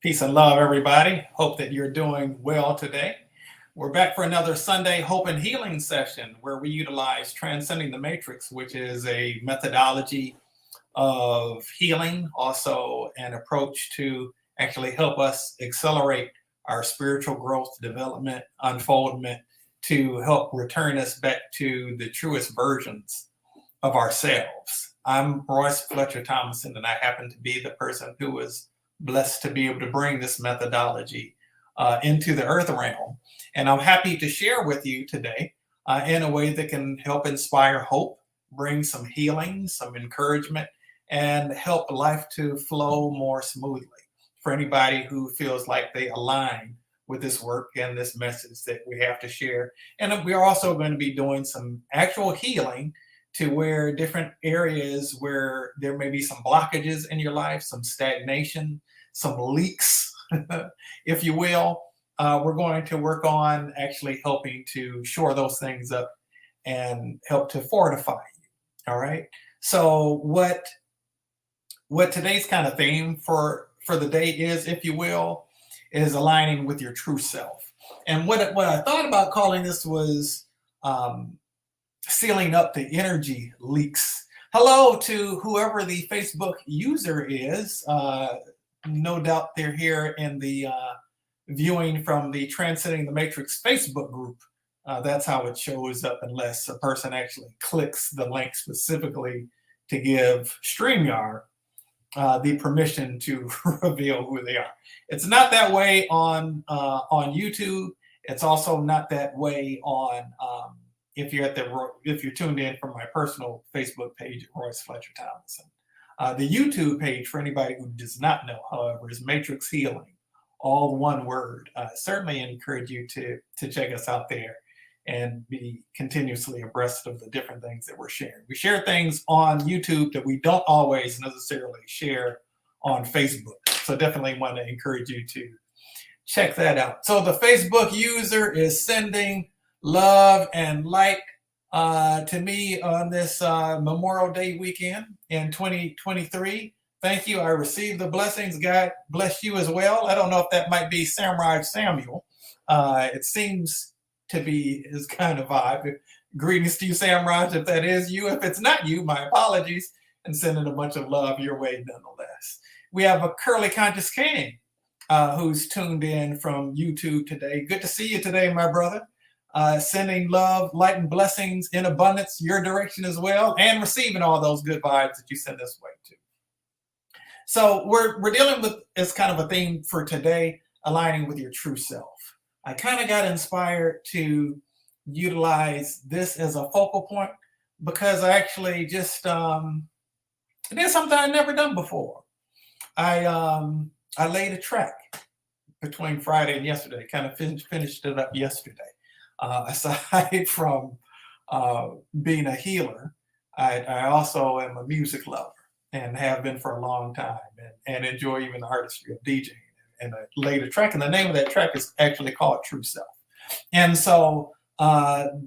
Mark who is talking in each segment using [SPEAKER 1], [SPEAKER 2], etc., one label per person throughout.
[SPEAKER 1] Peace and love, everybody. Hope that you're doing well today. We're back for another Sunday Hope and Healing session where we utilize Transcending the Matrix, which is a methodology of healing, also an approach to actually help us accelerate our spiritual growth, development, unfoldment, to help return us back to the truest versions of ourselves. I'm Royce Fletcher Thomason, and I happen to be the person who was blessed to be able to bring this methodology into the earth realm. And I'm happy to share with you today in a way that can help inspire hope, bring some healing, some encouragement, and help life to flow more smoothly for anybody who feels like they align with this work and this message that we have to share. And we're also going to be doing some actual healing to where different areas where there may be some blockages in your life, some stagnation, some leaks, if you will. We're going to work on actually helping to shore those things up and help to fortify you. All right. So what today's kind of theme for the day is, if you will, is aligning with your true self. And what I thought about calling this was sealing up the energy leaks. Hello to whoever the Facebook user is. No doubt they're here in the viewing from the Transcending the Matrix Facebook group. That's how it shows up, unless a person actually clicks the link specifically to give StreamYard the permission to reveal who they are. It's not that way on YouTube. It's also not that way on if you're tuned in from my personal Facebook page, Royce Fletcher Thomason. The YouTube page, for anybody who does not know, however, is Matrix Healing, all one word. Certainly encourage you to check us out there and be continuously abreast of the different things that we're sharing. We share things on YouTube that we don't always necessarily share on Facebook. So definitely want to encourage you to check that out. So the Facebook user is sending love and light to me on this Memorial Day weekend in 2023. Thank you. I received the blessings. God bless you as well. I don't know if that might be Samurai Samuel. It seems to be his kind of vibe. Greetings to you, Samurai, if that is you. If it's not you, my apologies, and sending a bunch of love your way nonetheless. We have a Curly Conscious King who's tuned in from YouTube today. Good to see you today, my brother. Sending love, light, and blessings in abundance your direction as well, and receiving all those good vibes that you send this way too. So we're dealing with, as kind of a theme for today, aligning with your true self. I kind of got inspired to utilize this as a focal point because I actually just did something I'd never done before. I laid a track between Friday and yesterday, kind of finished it up yesterday. Aside from being a healer, I also am a music lover and have been for a long time, and enjoy even the artistry of DJing. And I laid a track, and the name of that track is actually called True Self. And so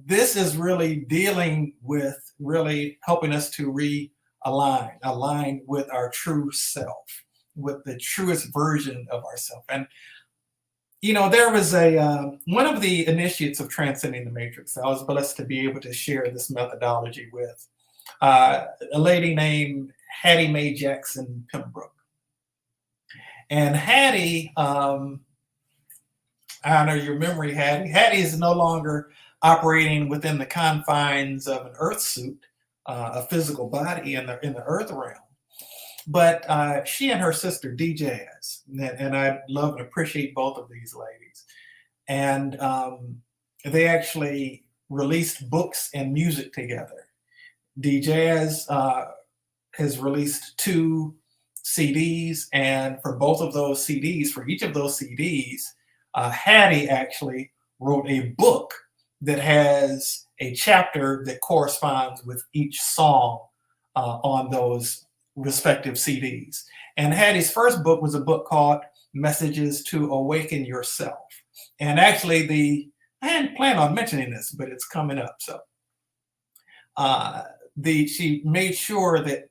[SPEAKER 1] this is really dealing with really helping us to align with our true self, with the truest version of ourselves. And you know, there was one of the initiates of Transcending the Matrix I was blessed to be able to share this methodology with, a lady named Hattie Mae Jackson Pembroke. And Hattie, I honor your memory, Hattie. Hattie is no longer operating within the confines of an earth suit, a physical body in the earth realm. But she and her sister, DJaz, and I love and appreciate both of these ladies. And they actually released books and music together. DJaz has released 2 CDs, and for both of those CDs, for each of those CDs, Hattie actually wrote a book that has a chapter that corresponds with each song on those respective CDs. And Hattie's first book was a book called Messages to Awaken Yourself. And actually I hadn't planned on mentioning this, but it's coming up. So she made sure that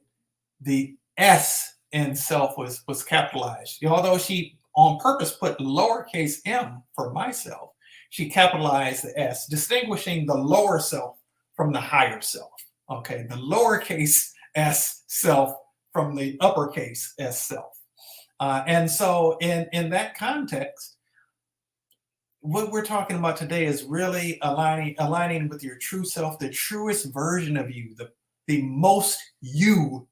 [SPEAKER 1] the S in self was capitalized. Although she on purpose put lowercase m for myself. She capitalized the S, distinguishing the lower self from the higher self. Okay, the lowercase s self from the uppercase s self. And so in that context, what we're talking about today is really aligning with your true self, the truest version of you, the most you.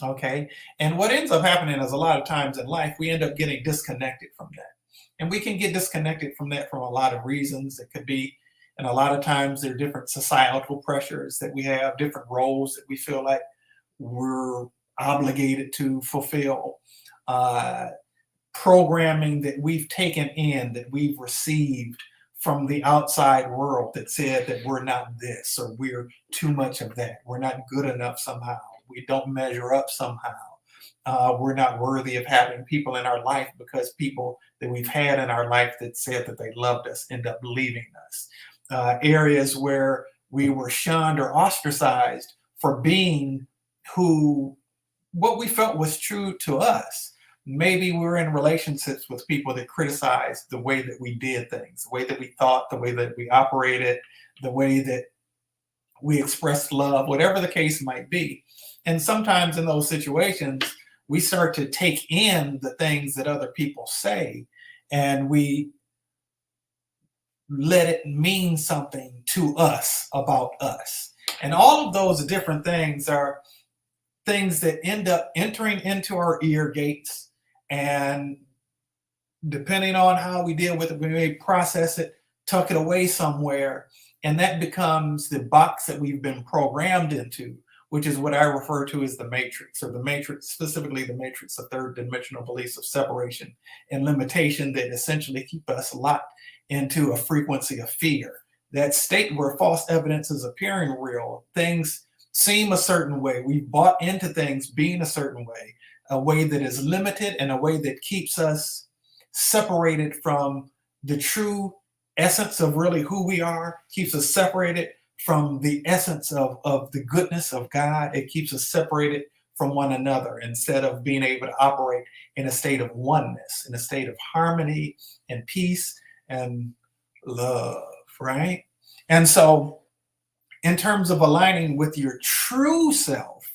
[SPEAKER 1] Okay. And what ends up happening is a lot of times in life, we end up getting disconnected from that. And we can get disconnected from that from a lot of reasons. It could be, and a lot of times there are different societal pressures that we have, different roles that we feel like we're obligated to fulfill, programming that we've taken in, that we've received from the outside world that said that we're not this or we're too much of that. We're not good enough somehow. We don't measure up somehow. We're not worthy of having people in our life because people that we've had in our life that said that they loved us end up leaving us. Areas where we were shunned or ostracized for being what we felt was true to us. Maybe we're in relationships with people that criticized the way that we did things, the way that we thought, the way that we operated, the way that we expressed love, whatever the case might be. And sometimes in those situations, we start to take in the things that other people say and we let it mean something to us about us. And all of those different things are things that end up entering into our ear gates. And depending on how we deal with it, we may process it, tuck it away somewhere, and that becomes the box that we've been programmed into, which is what I refer to as the matrix, or the matrix, specifically the matrix of third dimensional beliefs of separation and limitation that essentially keep us locked into a frequency of fear. That state where false evidence is appearing real, things seem a certain way. We've bought into things being a way that is limited and a way that keeps us separated from the true essence of really who we are, keeps us separated from the essence of the goodness of God. It keeps us separated from one another instead of being able to operate in a state of oneness, in a state of harmony and peace and love, right? And so in terms of aligning with your true self,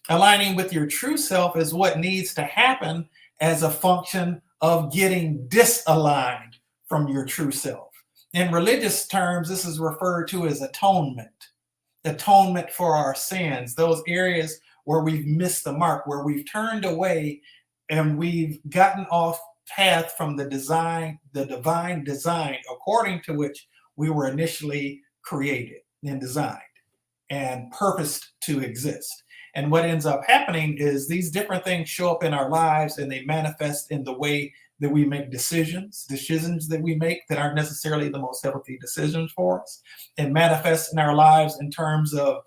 [SPEAKER 1] aligning with your true self is what needs to happen as a function of getting disaligned from your true self. In religious terms, this is referred to as atonement for our sins, those areas where we've missed the mark, where we've turned away and we've gotten off path from the divine design according to which we were initially created and designed and purposed to exist. And what ends up happening is these different things show up in our lives and they manifest in the way that we make decisions that we make that aren't necessarily the most healthy decisions for us. It manifests in our lives in terms of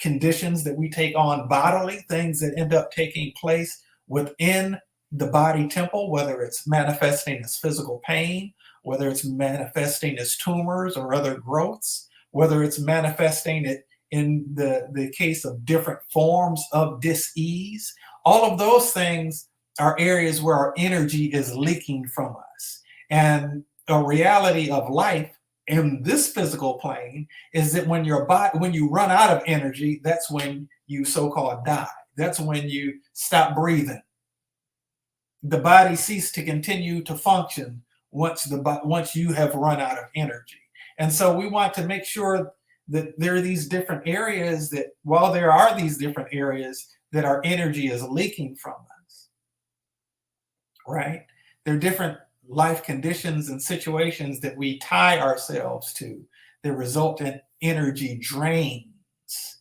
[SPEAKER 1] conditions that we take on bodily, things that end up taking place within the body temple, whether it's manifesting as physical pain, whether it's manifesting as tumors or other growths, whether it's manifesting it in the case of different forms of dis-ease. All of those things are areas where our energy is leaking from us. And a reality of life in this physical plane is that when you run out of energy, that's when you so-called die. That's when you stop breathing. The body ceases to continue to function once you have run out of energy. And so we want to make sure that there are these different areas that, while there are these different areas that our energy is leaking from us, right? There are different life conditions and situations that we tie ourselves to that result in energy drains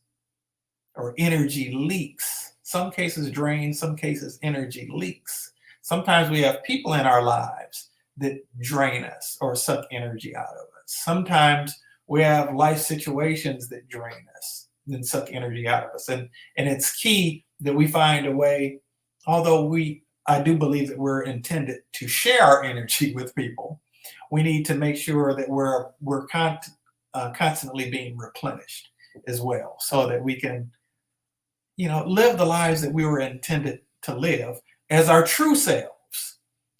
[SPEAKER 1] or energy leaks. Some cases drain, some cases energy leaks. Sometimes we have people in our lives that drain us or suck energy out of us. Sometimes we have life situations that drain us and suck energy out of us. And it's key that we find a way, although I do believe that we're intended to share our energy with people, we need to make sure that we're constantly being replenished as well, so that we can, live the lives that we were intended to live as our true selves.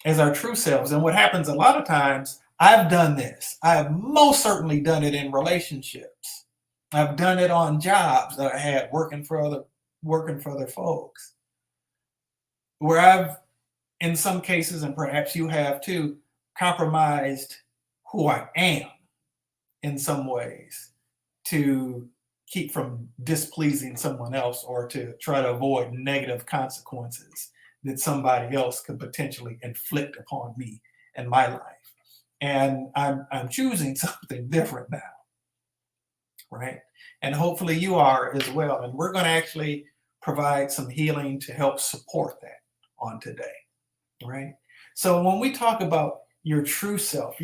[SPEAKER 1] as our true selves. And what happens a lot of times, I've done this. I have most certainly done it in relationships. I've done it on jobs that I had working for other folks, where I've, in some cases, and perhaps you have too, compromised who I am in some ways to keep from displeasing someone else or to try to avoid negative consequences that somebody else could potentially inflict upon me in my life. And I'm choosing something different now, right? And hopefully you are as well. And we're going to actually provide some healing to help support that on today, right? So when we talk about your true self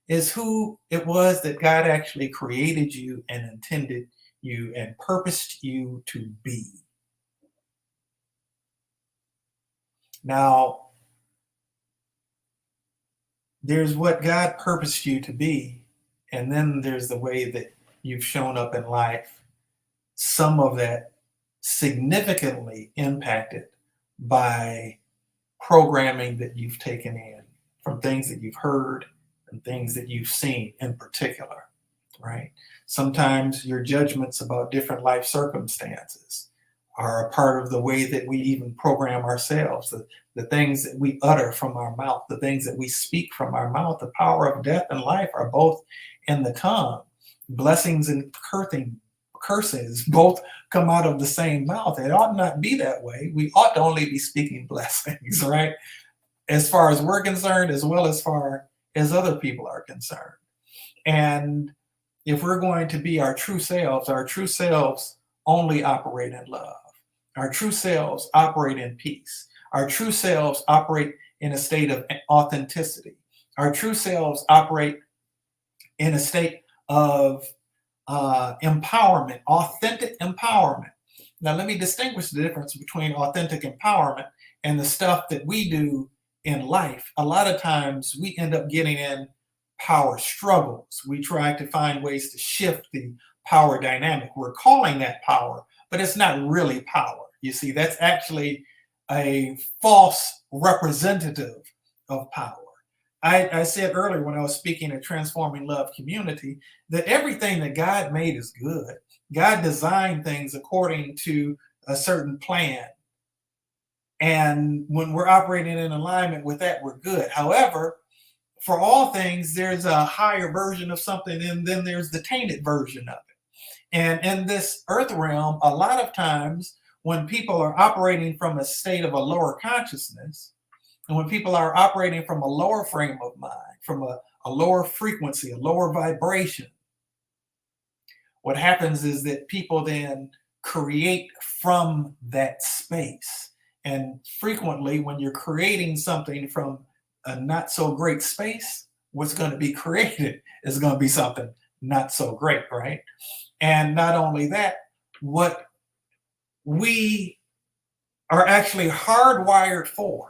[SPEAKER 1] is who it was that God actually created you and intended you and purposed you to be. Now, there's what God purposed you to be, and then there's the way that you've shown up in life. Some of that significantly impacted by programming that you've taken in from things that you've heard and things that you've seen in particular, right? Sometimes your judgments about different life circumstances are a part of the way that we even program ourselves, the things that we utter from our mouth, the things that we speak from our mouth. The power of death and life are both in the tongue. Blessings and curses both come out of the same mouth. It ought not be that way. We ought to only be speaking blessings, right? As far as we're concerned, as well as far as other people are concerned. And if we're going to be our true selves only operate in love. Our true selves operate in peace. Our true selves operate in a state of authenticity. Our true selves operate in a state of empowerment, authentic empowerment. Now, let me distinguish the difference between authentic empowerment and the stuff that we do in life. A lot of times we end up getting in power struggles. We try to find ways to shift the power dynamic. We're calling that power, but it's not really power. You see, that's actually a false representative of power. I said earlier when I was speaking at Transforming Love Community that everything that God made is good. God designed things according to a certain plan. And when we're operating in alignment with that, we're good. However, for all things, there's a higher version of something, and then there's the tainted version of it. And in this earth realm, a lot of times when people are operating from a state of a lower consciousness, and when people are operating from a lower frame of mind, from a lower frequency, a lower vibration, what happens is that people then create from that space. And frequently, when you're creating something from a not so great space, what's going to be created is going to be something not so great, right? And not only that, what we are actually hardwired for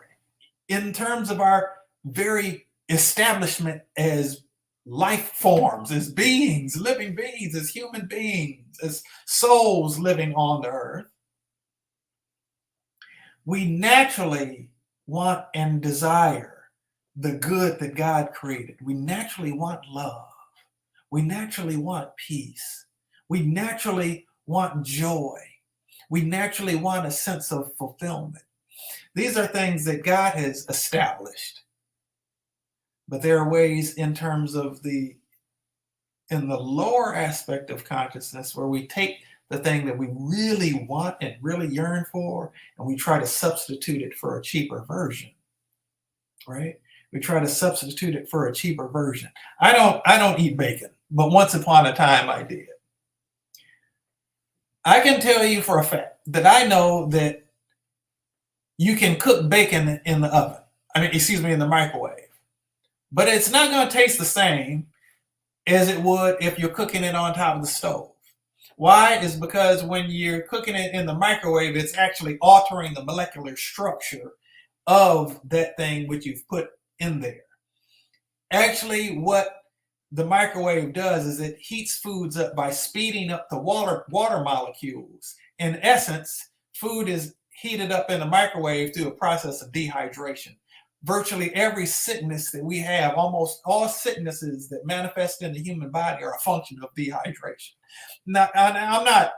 [SPEAKER 1] in terms of our very establishment as life forms, as beings, living beings, as human beings, as souls living on the earth, we naturally want and desire the good that God created. We naturally want love. We naturally want peace. We naturally want joy. We naturally want a sense of fulfillment. These are things that God has established. But there are ways in terms of in the lower aspect of consciousness where we take the thing that we really want and really yearn for, and we try to substitute it for a cheaper version, right? We try to substitute it for a cheaper version. I don't eat bacon, but once upon a time I did. I can tell you for a fact that I know that you can cook bacon in the oven. In the microwave. But it's not going to taste the same as it would if you're cooking it on top of the stove. Why? Is because when you're cooking it in the microwave, it's actually altering the molecular structure of that thing which you've put in there. Actually, what the microwave does is it heats foods up by speeding up the water molecules. In essence, food is heated up in the microwave through a process of dehydration. Virtually every sickness that we have, almost all sicknesses that manifest in the human body, are a function of dehydration. Now, I'm not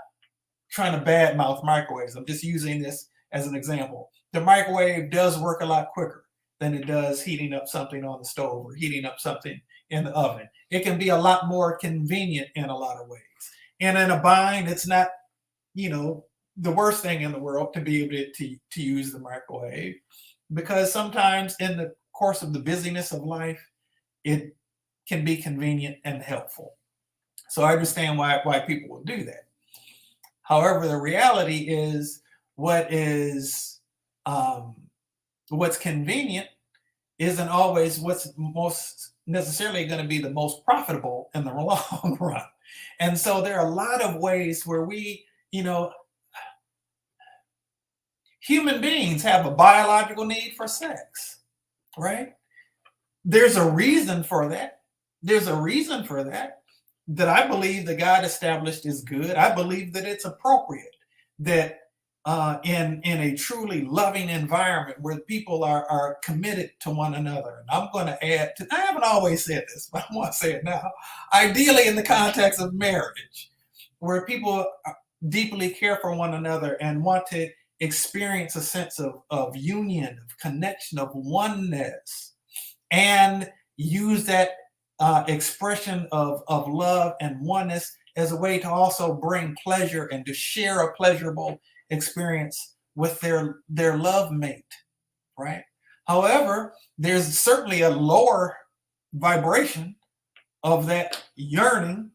[SPEAKER 1] trying to badmouth microwaves. I'm just using this as an example. The microwave does work a lot quicker than it does heating up something on the stove or heating up something in the oven. It can be a lot more convenient in a lot of ways. And in a bind, it's not, the worst thing in the world to be able to use the microwave, because sometimes in the course of the busyness of life, it can be convenient and helpful. So I understand why people will do that. However, the reality is what's convenient isn't always what's most necessarily going to be the most profitable in the long run. And so there are a lot of ways where we, human beings have a biological need for sex, right? There's a reason for that. There's a reason for that I believe that God established is good. I believe that it's appropriate that in a truly loving environment where people are committed to one another. And I'm going to add I haven't always said this, but I want to say it now. Ideally in the context of marriage, where people deeply care for one another and want to experience a sense of union, of connection, of oneness, and use that expression of love and oneness as a way to also bring pleasure and to share a pleasurable experience with their love mate, right? However, there's certainly a lower vibration of that yearning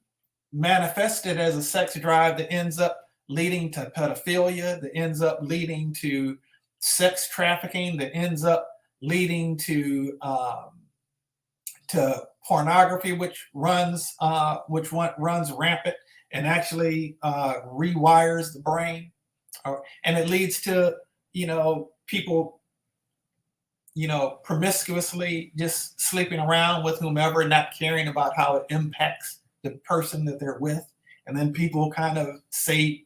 [SPEAKER 1] manifested as a sex drive that ends up leading to pedophilia, that ends up leading to sex trafficking, that ends up leading to pornography, which runs rampant and actually rewires the brain, and it leads to people promiscuously just sleeping around with whomever, not caring about how it impacts the person that they're with, and then people kind of say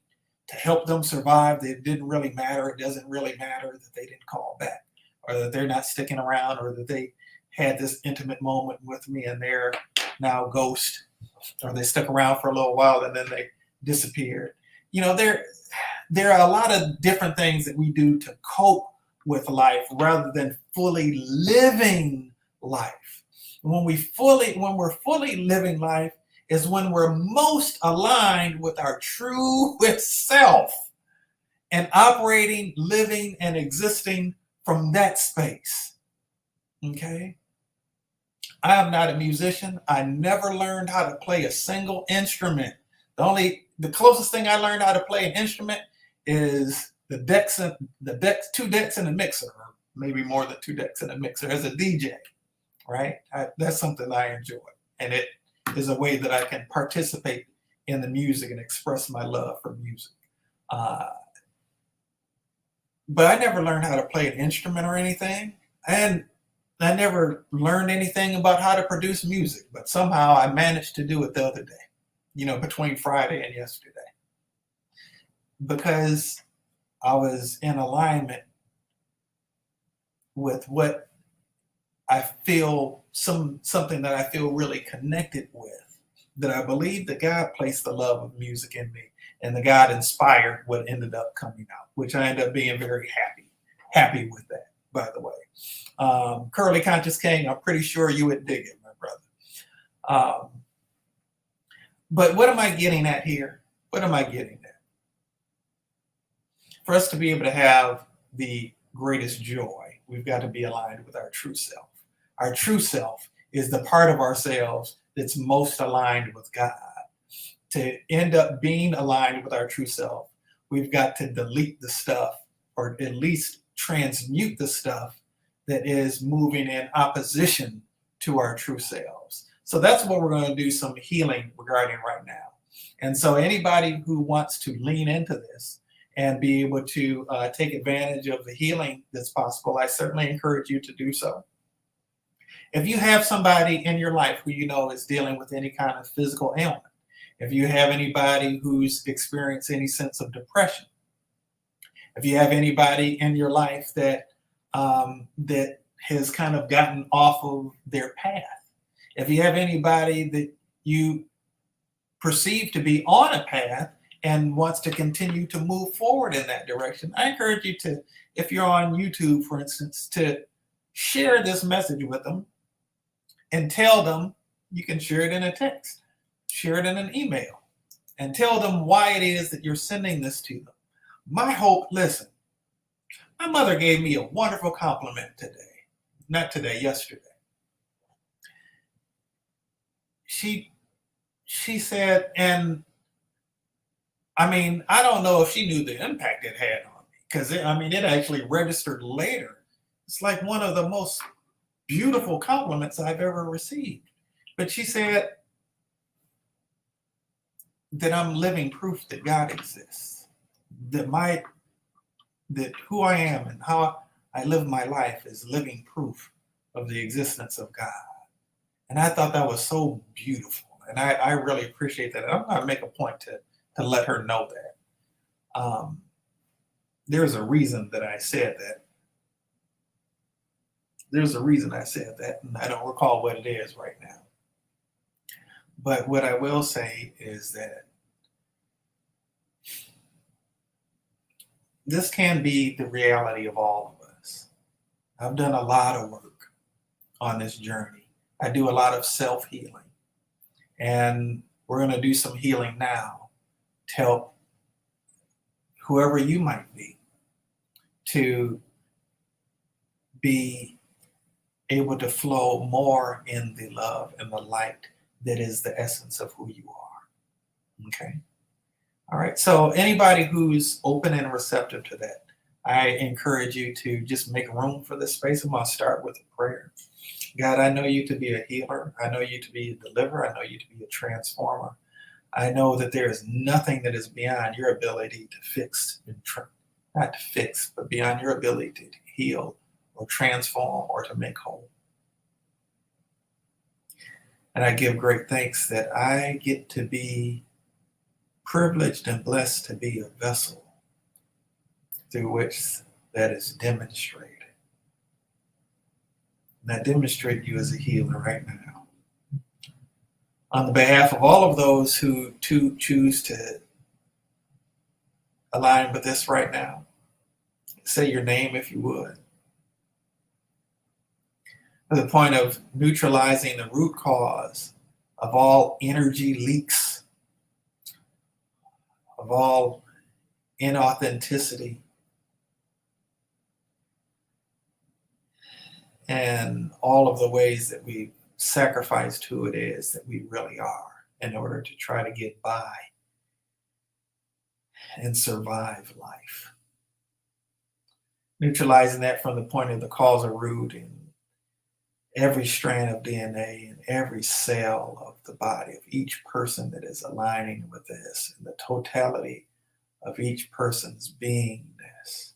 [SPEAKER 1] to help them survive that it didn't really matter, it doesn't really matter that they didn't call back, or that they're not sticking around, or that they had this intimate moment with me and they're now ghost, or they stuck around for a little while and then they disappeared. There are a lot of different things that we do to cope with life rather than fully living life. When we're fully living life is when we're most aligned with our true self and operating, living, and existing from that space. Okay? I am not a musician. I never learned how to play a single instrument. The closest thing I learned how to play an instrument is two decks in a mixer, or maybe more than 2 decks in a mixer as a DJ, right? That's something I enjoy. And it is a way that I can participate in the music and express my love for music. But I never learned how to play an instrument or anything. And I never learned anything about how to produce music, but somehow I managed to do it the other day, between Friday and yesterday, because I was in alignment with what I feel, something that I feel really connected with, that I believe that God placed the love of music in me, and that God inspired what ended up coming out, which I ended up being very happy with that, by the way. Curly Conscious King, I'm pretty sure you would dig it, my brother. But what am I getting at here? What am I getting at? For us to be able to have the greatest joy, we've got to be aligned with our true self. Our true self is the part of ourselves that's most aligned with God. To end up being aligned with our true self, we've got to delete the stuff, or at least transmute the stuff that is moving in opposition to our true selves. So that's what we're going to do some healing regarding right now. And so anybody who wants to lean into this and be able to take advantage of the healing that's possible, I certainly encourage you to do so. If you have somebody in your life who is dealing with any kind of physical ailment, if you have anybody who's experienced any sense of depression, If you have anybody in your life that that has kind of gotten off of their path, if you have anybody that you perceive to be on a path and wants to continue to move forward in that direction, I encourage you to, if you're on YouTube, for instance, to share this message with them and tell them. You can share it in a text, share it in an email, and tell them why it is that you're sending this to them. My hope, listen, my mother gave me a wonderful compliment today. Not today, yesterday. She said, and I mean, I don't know if she knew the impact it had on me, because I mean, it actually registered later. It's like one of the most beautiful compliments I've ever received. But she said that I'm living proof that God exists, that who I am and how I live my life is living proof of the existence of God. And I thought that was so beautiful. And I really appreciate that. I'm going to make a point to let her know that. There's a reason that I said that. There's a reason I said that, and I don't recall what it is right now. But what I will say is that this can be the reality of all of us. I've done a lot of work on this journey. I do a lot of self-healing. And we're going to do some healing now to help whoever you might be to be able to flow more in the love and the light that is the essence of who you are. Okay. All right. So anybody who's open and receptive to that, I encourage you to just make room for this space. I'm going to start with a prayer. God, I know you to be a healer. I know you to be a deliverer. I know you to be a transformer. I know that there is nothing that is beyond your ability to fix, not to fix, but beyond your ability to heal or transform or to make whole. And I give great thanks that I get to be privileged and blessed to be a vessel through which that is demonstrated. And I demonstrate you as a healer right now. On the behalf of all of those who choose to align with this right now, say your name if you would. To the point of neutralizing the root cause of all energy leaks, of all inauthenticity, and all of the ways that we sacrifice who it is that we really are in order to try to get by and survive life. Neutralizing that from the point of the causal root in every strand of DNA and every cell of the body of each person that is aligning with this, and the totality of each person's beingness.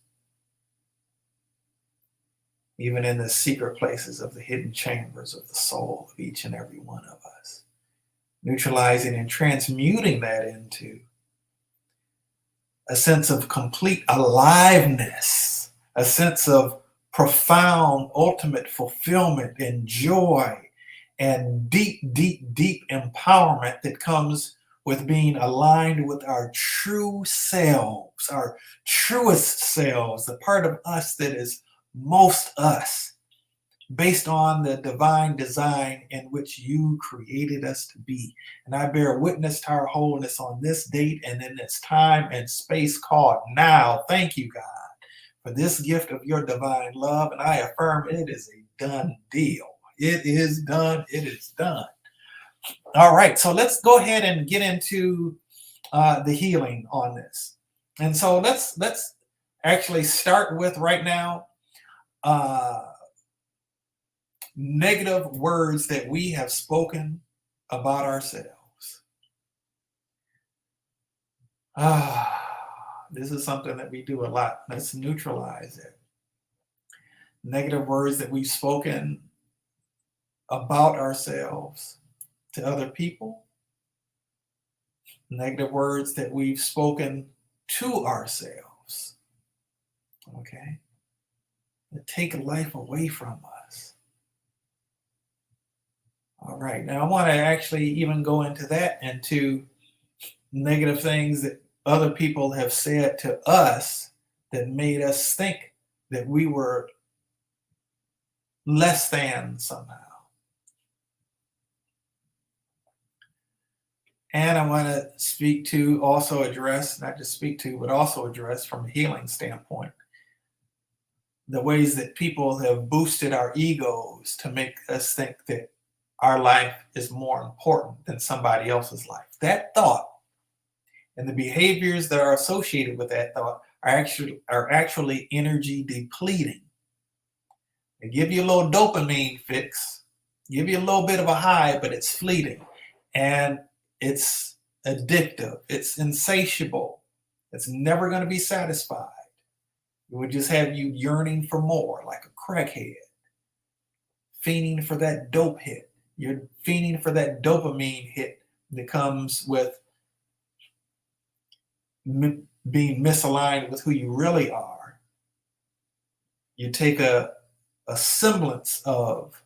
[SPEAKER 1] Even in the secret places of the hidden chambers of the soul of each and every one of us. Neutralizing and transmuting that into a sense of complete aliveness, a sense of profound, ultimate fulfillment and joy and deep, deep, deep empowerment that comes with being aligned with our true selves, our truest selves, the part of us that is most us, based on the divine design in which you created us to be. And I bear witness to our wholeness on this date and in this time and space called now. Thank you, God, for this gift of your divine love. And I affirm it is a done deal. It is done. It is done. All right. So let's go ahead and get into the healing on this. And so let's actually start with right now negative words that we have spoken about ourselves. This is something that we do a lot. Let's neutralize it. Negative words that we've spoken about ourselves to other people. Negative words that we've spoken to ourselves. Okay? That take life away from us. All right, now I want to actually even go into that, into negative things that other people have said to us that made us think that we were less than somehow. And I want to speak to, also address, not just speak to, but also address from a healing standpoint, the ways that people have boosted our egos to make us think that our life is more important than somebody else's life. That thought and the behaviors that are associated with that thought are actually energy depleting. They give you a little dopamine fix, give you a little bit of a high, but it's fleeting. And it's addictive, it's insatiable, it's never going to be satisfied. It would just have you yearning for more, like a crackhead, fiending for that dope hit. You're fiending for that dopamine hit that comes with being misaligned with who you really are. You take a semblance of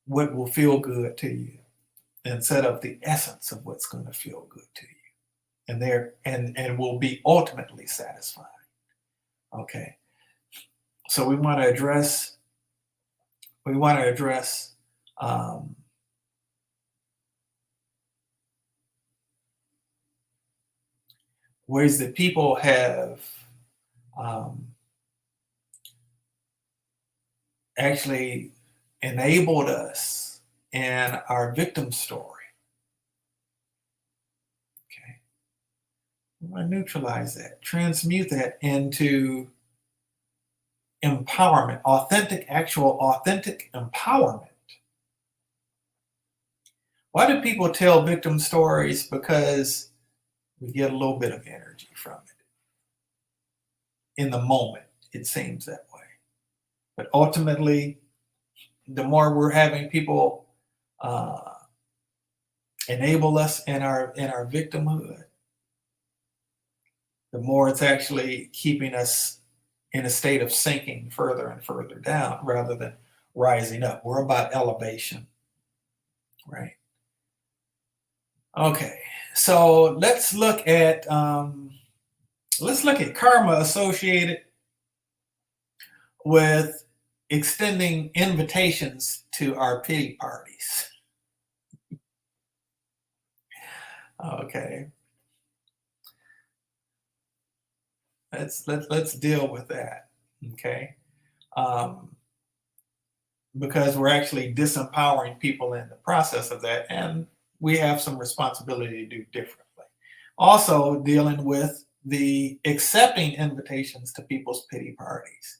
[SPEAKER 1] what will feel good to you instead of the essence of what's going to feel good to you, and there and will be ultimately satisfied. Okay, so we want to address ways that people have um, actually enabled us in our victim story. Okay, we want to neutralize that, transmute that into empowerment, authentic empowerment. Why do people tell victim stories? Because we get a little bit of energy from it. In the moment, it seems that way. But ultimately, the more we're having people uh, enable us in our victimhood, the more it's actually keeping us in a state of sinking further and further down rather than rising up. We're about elevation, right? Okay, so let's look at karma associated with extending invitations to our pity parties. Okay, let's deal with that. Okay, um, because we're actually disempowering people in the process of that, and we have some responsibility to do differently. Also, dealing with the accepting invitations to people's pity parties.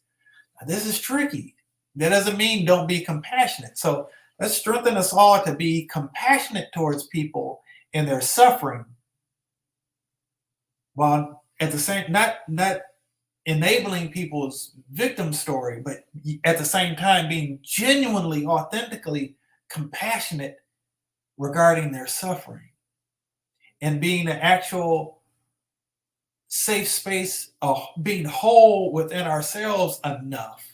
[SPEAKER 1] Now, this is tricky. That doesn't mean don't be compassionate. So let's strengthen us all to be compassionate towards people in their suffering, while at the same not enabling people's victim story, but at the same time being genuinely, authentically compassionate regarding their suffering, and being an actual safe space, being whole within ourselves enough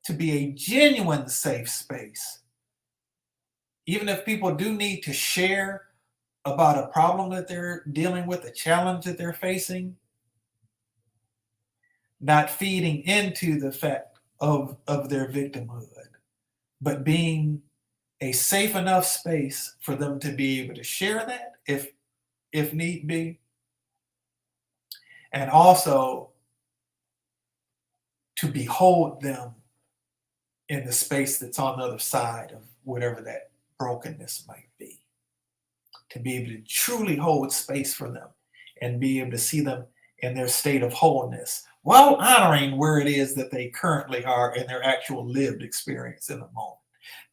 [SPEAKER 1] to be a genuine safe space. Even if people do need to share about a problem that they're dealing with, a challenge that they're facing, not feeding into the fact of their victimhood, but being a safe enough space for them to be able to share that if need be, and also to behold them in the space that's on the other side of whatever that brokenness might be, to be able to truly hold space for them and be able to see them in their state of wholeness while honoring where it is that they currently are in their actual lived experience in the moment.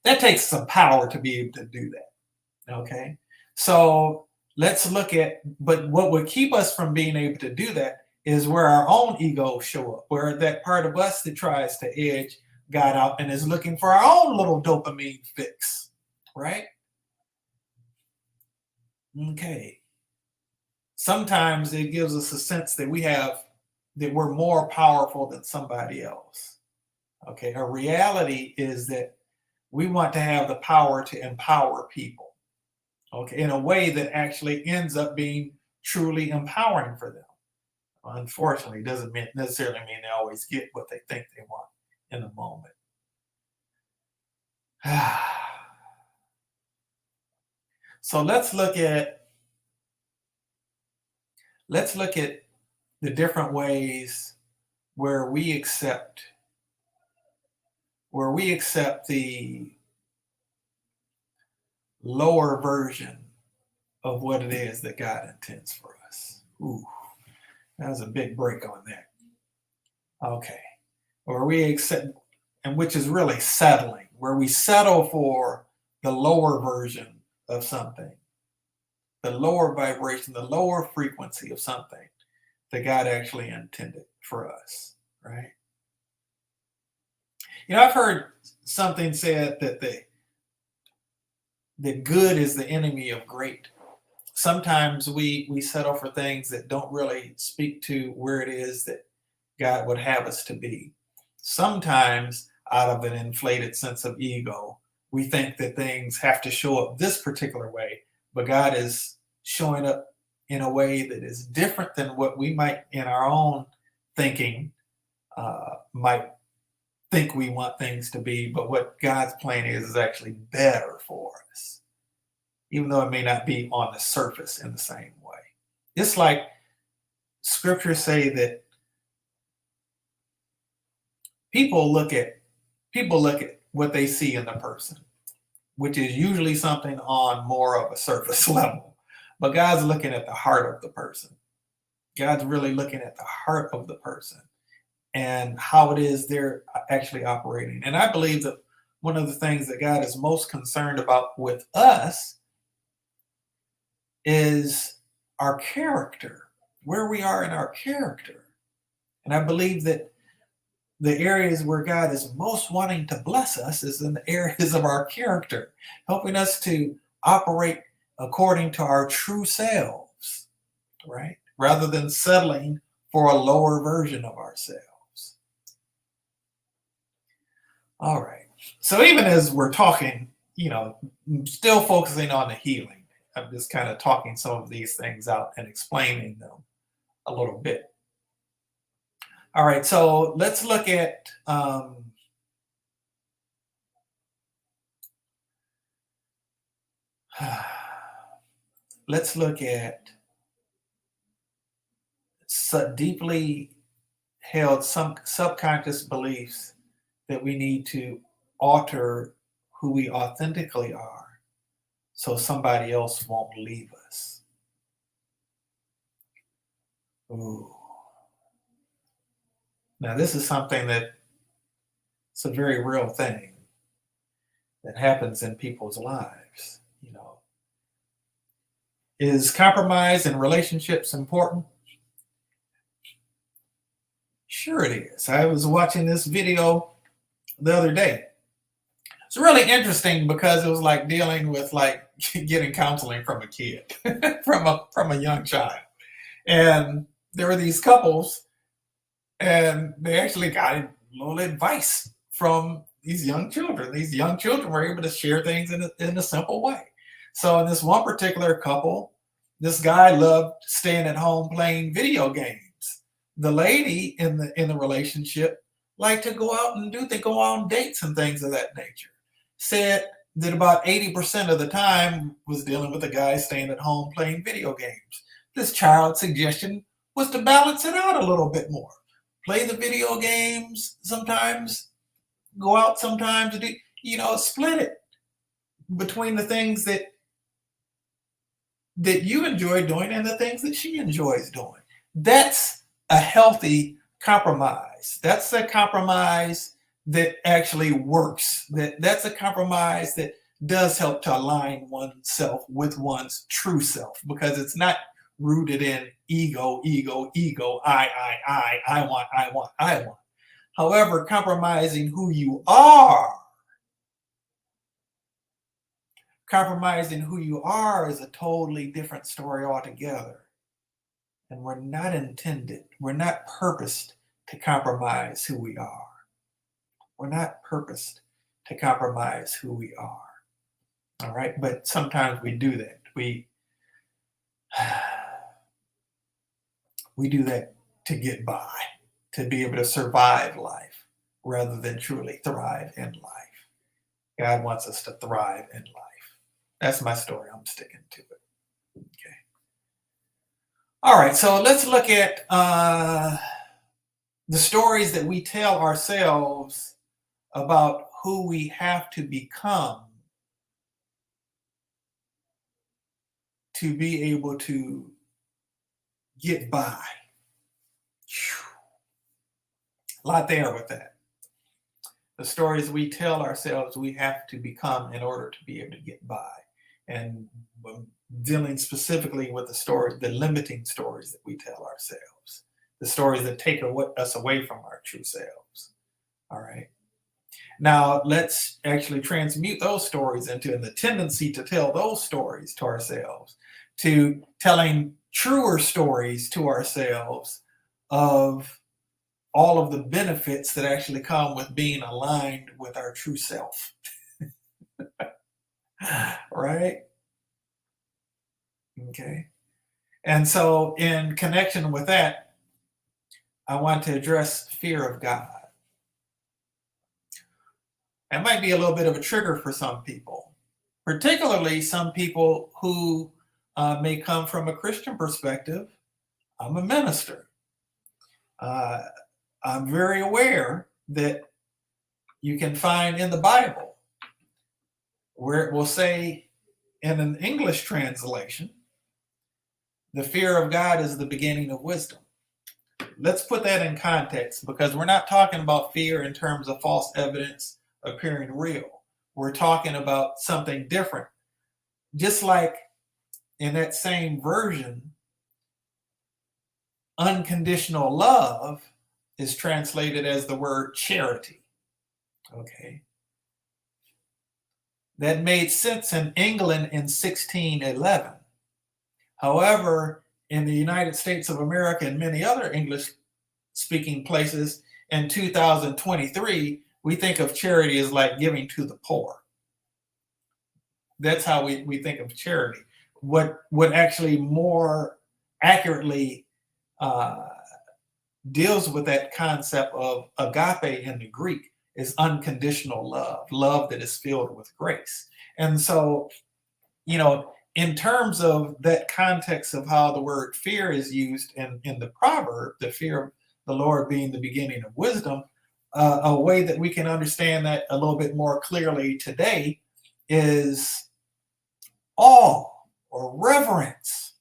[SPEAKER 1] That takes some power to be able to do that. Okay. So let's look at, but what would keep us from being able to do that is where our own egos show up, where that part of us that tries to edge God out and is looking for our own little dopamine fix, right? Okay. Sometimes it gives us a sense that we have that we're more powerful than somebody else. Okay, a reality is that we want to have the power to empower people, okay, in a way that actually ends up being truly empowering for them. Unfortunately, it doesn't necessarily mean they always get what they think they want in the moment. So let's look at the different ways where we accept the lower version of what it is that God intends for us. Ooh, that was a big break on that. Okay. Where we accept, and which is really settling, where we settle for the lower version of something, the lower vibration, the lower frequency of something that God actually intended for us, right? I've heard something said that the good is the enemy of great. Sometimes we settle for things that don't really speak to where it is that God would have us to be. Sometimes, out of an inflated sense of ego, we think that things have to show up this particular way, but God is showing up in a way that is different than what we might, in our own thinking, might think we want things to be. But what God's plan is actually better for us, even though it may not be on the surface in the same way. It's like scriptures say that people look at what they see in the person, which is usually something on more of a surface level. But God's looking at the heart of the person. God's really looking at the heart of the person and how it is they're actually operating. And I believe that one of the things that God is most concerned about with us is our character, where we are in our character. And I believe that the areas where God is most wanting to bless us is in the areas of our character, helping us to operate according to our true selves, right? Rather than settling for a lower version of ourselves. All right. So even as we're talking, still focusing on the healing, I'm just kind of talking some of these things out and explaining them a little bit. All right, so let's look at deeply held some subconscious beliefs that we need to alter who we authentically are so somebody else won't leave us. Ooh. Now, this is something that it's a very real thing that happens in people's lives. Is compromise in relationships important? Sure it is. I was watching this video the other day. It's really interesting because it was like dealing with like getting counseling from a kid, from a young child. And there were these couples and they actually got a little advice from these young children. These young children were able to share things in a simple way. So in this one particular couple, this guy loved staying at home playing video games. The lady in the relationship liked to go out and they go on dates and things of that nature. Said that about 80% of the time was dealing with a guy staying at home playing video games. This child's suggestion was to balance it out a little bit more. Play the video games sometimes, go out sometimes, split it between the things that you enjoy doing and the things that she enjoys doing. That's a healthy compromise. That's a compromise that actually works. That's a compromise that does help to align oneself with one's true self, because it's not rooted in ego, I want. However, compromising who you are is a totally different story altogether. and we're not intended, we're not purposed to compromise who we are. We're not purposed to compromise who we are. All right, but sometimes we do that. We do that to get by, to be able to survive life rather than truly thrive in life. God wants us to thrive in life. That's my story. I'm sticking to it. Okay. All right, so let's look at the stories that we tell ourselves about who we have to become to be able to get by. A lot there with that. The stories we tell ourselves we have to become in order to be able to get by. And dealing specifically with the stories, the limiting stories that we tell ourselves, the stories that take us away from our true selves. All right. Now, let's actually transmute those stories into the tendency to tell those stories to ourselves, to telling truer stories to ourselves of all of the benefits that actually come with being aligned with our true self. Right? Okay. And so, in connection with that, I want to address fear of God. It might be a little bit of a trigger for some people, particularly some people who may come from a Christian perspective. I'm a minister. I'm very aware that you can find in the Bible where it will say in an English translation, the fear of God is the beginning of wisdom. Let's put that in context, because we're not talking about fear in terms of false evidence appearing real. We're talking about something different. Just like in that same version, unconditional love is translated as the word charity. Okay. That made sense in England in 1611. However, in the United States of America and many other English-speaking places in 2023, we think of charity as like giving to the poor. That's how we think of charity. What actually more accurately deals with that concept of agape in the Greek is unconditional love, love that is filled with grace. And so, in terms of that context of how the word fear is used in the proverb, the fear of the Lord being the beginning of wisdom, a way that we can understand that a little bit more clearly today is awe or reverence.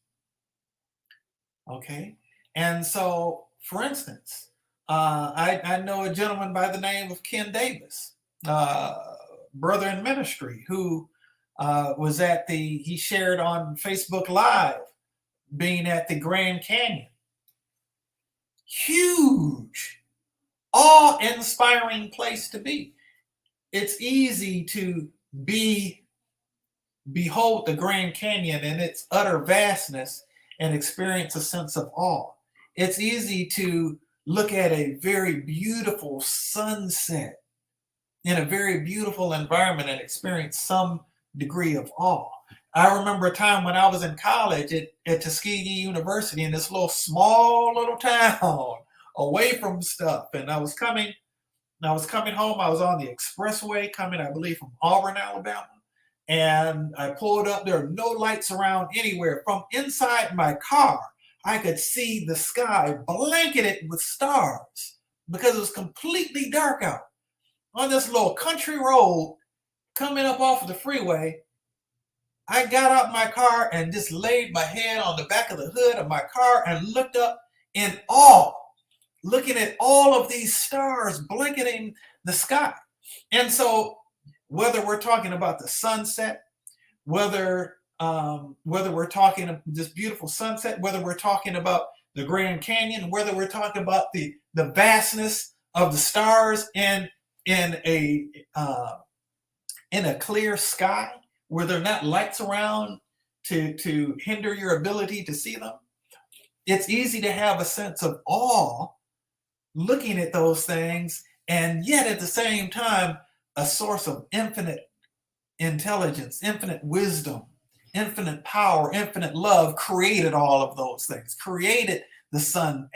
[SPEAKER 1] Okay. And so, for instance, I know a gentleman by the name of Ken Davis, brother in ministry, who was he shared on Facebook Live being at the Grand Canyon. Huge, awe-inspiring place to be. It's easy to behold the Grand Canyon and its utter vastness and experience a sense of awe. It's easy to look at a very beautiful sunset in a very beautiful environment and experience some degree of awe. I remember a time when I was in college at Tuskegee University in this small little town away from stuff. And I was coming home. I was on the expressway coming, I believe, from Auburn, Alabama. And I pulled up. There are no lights around anywhere. From inside my car, I could see the sky blanketed with stars because it was completely dark out. On this little country road coming up off of the freeway, I got out my car and just laid my head on the back of the hood of my car and looked up in awe, looking at all of these stars blanketing the sky. And so, whether we're talking about the sunset, whether we're talking this beautiful sunset, whether we're talking about the Grand Canyon, whether we're talking about the vastness of the stars in a clear sky where there are not lights around to hinder your ability to see them, it's easy to have a sense of awe looking at those things, and yet at the same time, a source of infinite intelligence, infinite wisdom, infinite power, infinite love created all of those things, created the sun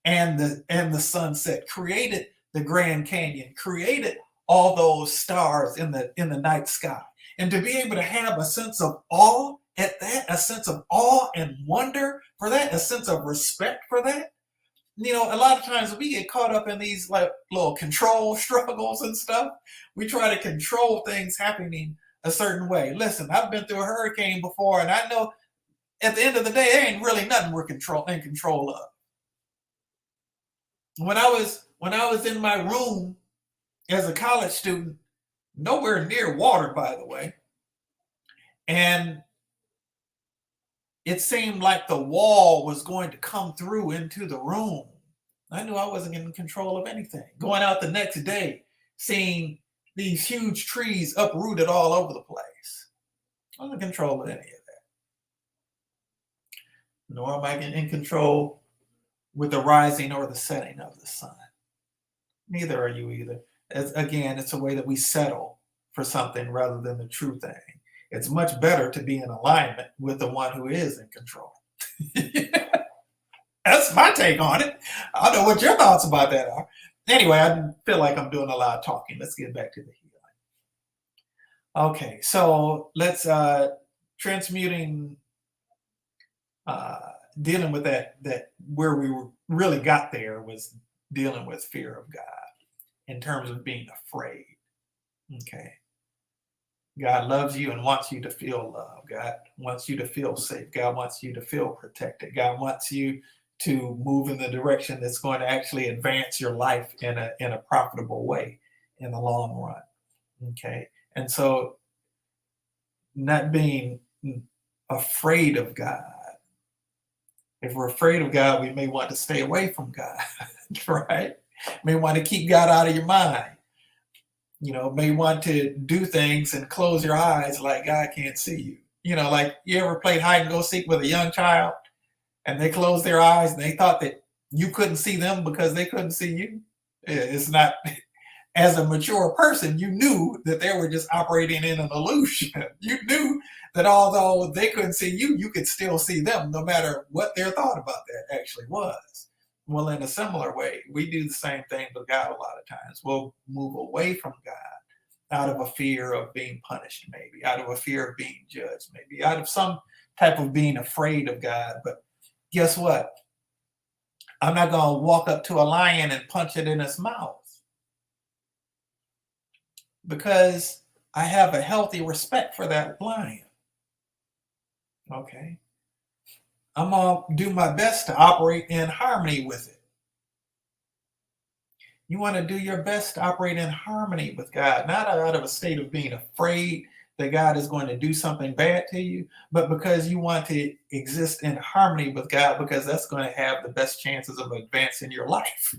[SPEAKER 1] and the sunset, created the Grand Canyon, created all those stars in the night sky. And to be able to have a sense of awe at that, a sense of awe and wonder for that, a sense of respect for that. You know, a lot of times we get caught up in these like little control struggles and stuff. We try to control things happening a certain way. Listen, I've been through a hurricane before, and I know at the end of the day, there ain't really nothing we're in control of. When I was in my room as a college student, nowhere near water, by the way, and it seemed like the wall was going to come through into the room. I knew I wasn't in control of anything. Going out the next day, seeing these huge trees uprooted all over the place. I wasn't in control of any of that. Nor am I in control with the rising or the setting of the sun. Neither are you either. Again, it's a way that we settle for something rather than the true thing. It's much better to be in alignment with the one who is in control. That's my take on it. I don't know what your thoughts about that are. Anyway, I feel like I'm doing a lot of talking. Let's get back to the healing. Okay, so let's transmuting, dealing with that where we really got there was dealing with fear of God in terms of being afraid. Okay. God loves you and wants you to feel love. God wants you to feel safe. God wants you to feel protected. God wants you to move in the direction that's going to actually advance your life in a profitable way in the long run. Okay. And so not being afraid of God. If we're afraid of God, we may want to stay away from God, right? May want to keep God out of your mind. You know, may want to do things and close your eyes like God can't see you. You know, like you ever played hide and go seek with a young child and they closed their eyes and they thought that you couldn't see them because they couldn't see you? It's not, as a mature person, you knew that they were just operating in an illusion. You knew that although they couldn't see you, you could still see them no matter what their thought about that actually was. Well, in a similar way, we do the same thing with God a lot of times. We'll move away from God out of a fear of being punished, maybe, out of a fear of being judged, maybe, out of some type of being afraid of God. But guess what? I'm not going to walk up to a lion and punch it in its mouth because I have a healthy respect for that lion. Okay. I'm going to do my best to operate in harmony with it. You want to do your best to operate in harmony with God, not out of a state of being afraid that God is going to do something bad to you, but because you want to exist in harmony with God because that's going to have the best chances of advancing your life,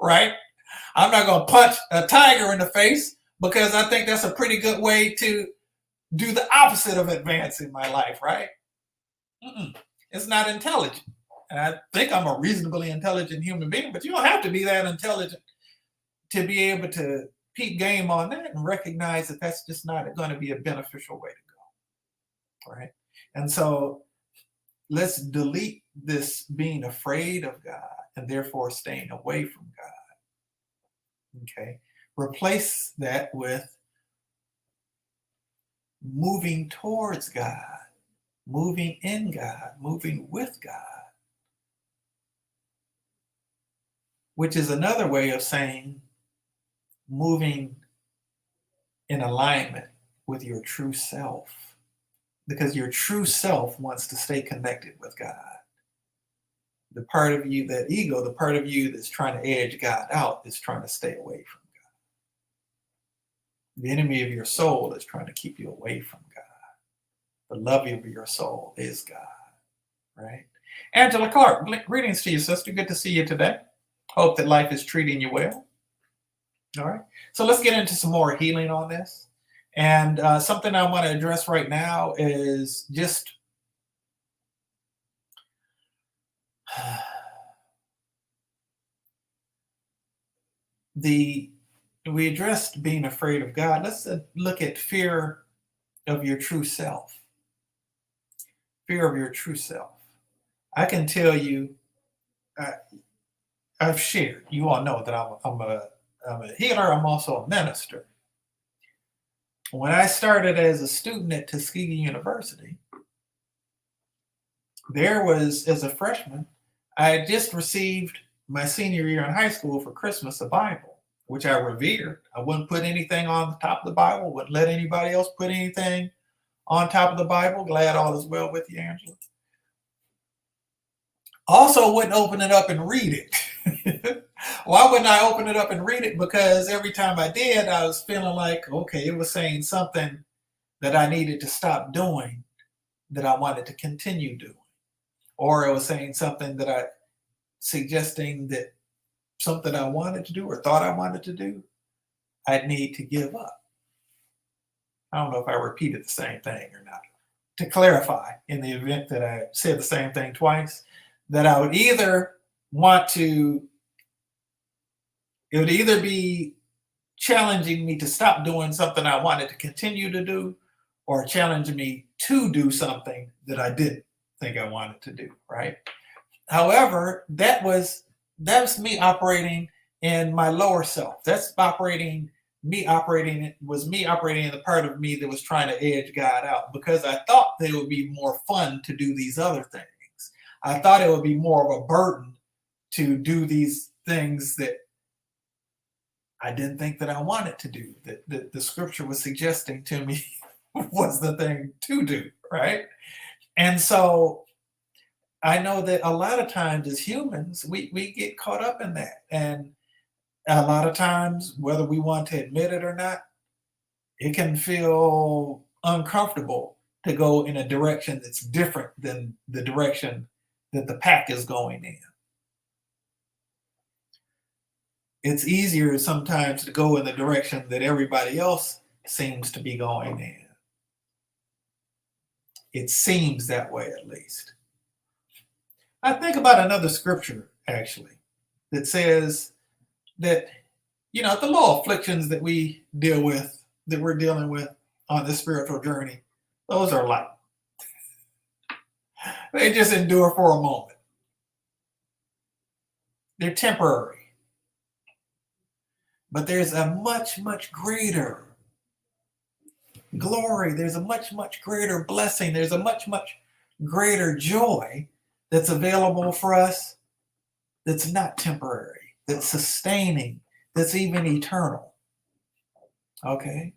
[SPEAKER 1] right? I'm not going to punch a tiger in the face because I think that's a pretty good way to do the opposite of advancing my life, right? It's not intelligent. And I think I'm a reasonably intelligent human being, but you don't have to be that intelligent to be able to peep game on that and recognize that that's just not going to be a beneficial way to go, right? And so let's delete this being afraid of God and therefore staying away from God, okay? Replace that with moving towards God, moving in God, moving with God, which is another way of saying moving in alignment with your true self, because your true self wants to stay connected with God. The part of you, that ego, the part of you that's trying to edge God out, is trying to stay away from God. The enemy of your soul is trying to keep you away from God. The love of your soul is God, right? Angela Clark, greetings to you, sister. Good to see you today. Hope that life is treating you well. All right. So let's get into some more healing on this. And something I want to address right now is just We addressed being afraid of God. Let's look at fear of your true self. Fear of your true self. I can tell you, I, I've shared. You all know that I'm a healer. I'm also a minister. When I started as a student at Tuskegee University, there was, as a freshman, I had just received my senior year in high school for Christmas a Bible, which I revered. I wouldn't put anything on the top of the Bible, wouldn't let anybody else put anything on top of the Bible. Glad all is well with you, Angela. Also, wouldn't open it up and read it. Why wouldn't I open it up and read it? Because every time I did, I was feeling like, okay, it was saying something that I needed to stop doing that I wanted to continue doing. Or it was saying something that suggesting that something I wanted to do or thought I wanted to do, I'd need to give up. I don't know if I repeated the same thing or not. To clarify, in the event that I said the same thing twice, that I would either want to, it would either be challenging me to stop doing something I wanted to continue to do, or challenging me to do something that I didn't think I wanted to do, right? However, that's me operating in my lower self. That's me operating in the part of me that was trying to edge God out, because I thought that it would be more fun to do these other things. I thought it would be more of a burden to do these things that I didn't think that I wanted to do, that the scripture was suggesting to me was the thing to do, right? And so I know that a lot of times as humans, we get caught up in that. And a lot of times, whether we want to admit it or not, it can feel uncomfortable to go in a direction that's different than the direction that the pack is going in. It's easier sometimes to go in the direction that everybody else seems to be going in. It seems that way, at least. I think about another scripture, actually, that says that, the little afflictions that we deal with, that we're dealing with on this spiritual journey, those are light. They just endure for a moment. They're temporary. But there's a much, much greater glory. There's a much, much greater blessing. There's a much, much greater joy that's available for us, that's not temporary, that's sustaining, that's even eternal. Okay?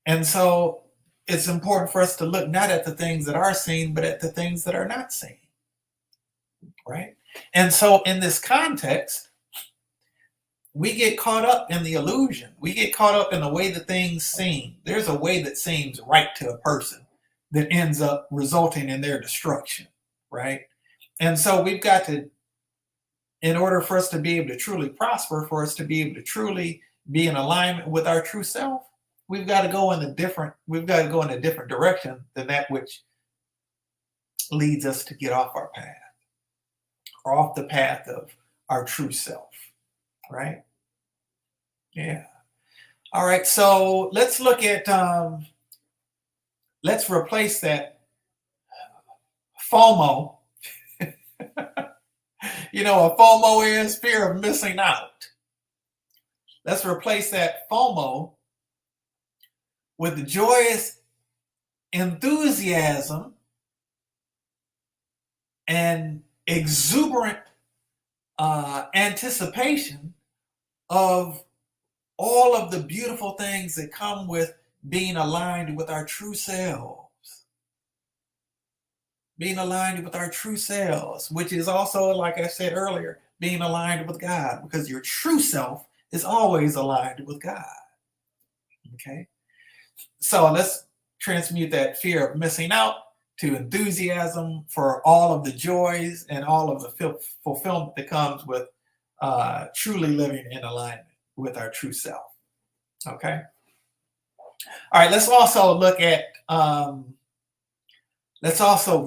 [SPEAKER 1] And so it's important for us to look not at the things that are seen, but at the things that are not seen. Right? And so in this context, we get caught up in the illusion. We get caught up in the way that things seem. There's a way that seems right to a person that ends up resulting in their destruction, right? And so we've got to, in order for us to be able to truly prosper, for us to be able to truly be in alignment with our true self, we've got to go in a different direction than that which leads us to get off our path, or off the path of our true self, right? Yeah. All right. So let's look at, let's replace that FOMO. What FOMO is? Fear of missing out. Let's replace that FOMO with the joyous enthusiasm and exuberant anticipation of all of the beautiful things that come with being aligned with our true selves. Being aligned with our true selves, which is also, like I said earlier, being aligned with God, because your true self is always aligned with God. Okay? So let's transmute that fear of missing out to enthusiasm for all of the joys and all of the fulfillment that comes with truly living in alignment with our true self. Okay. All right. Let's also look at. Let's also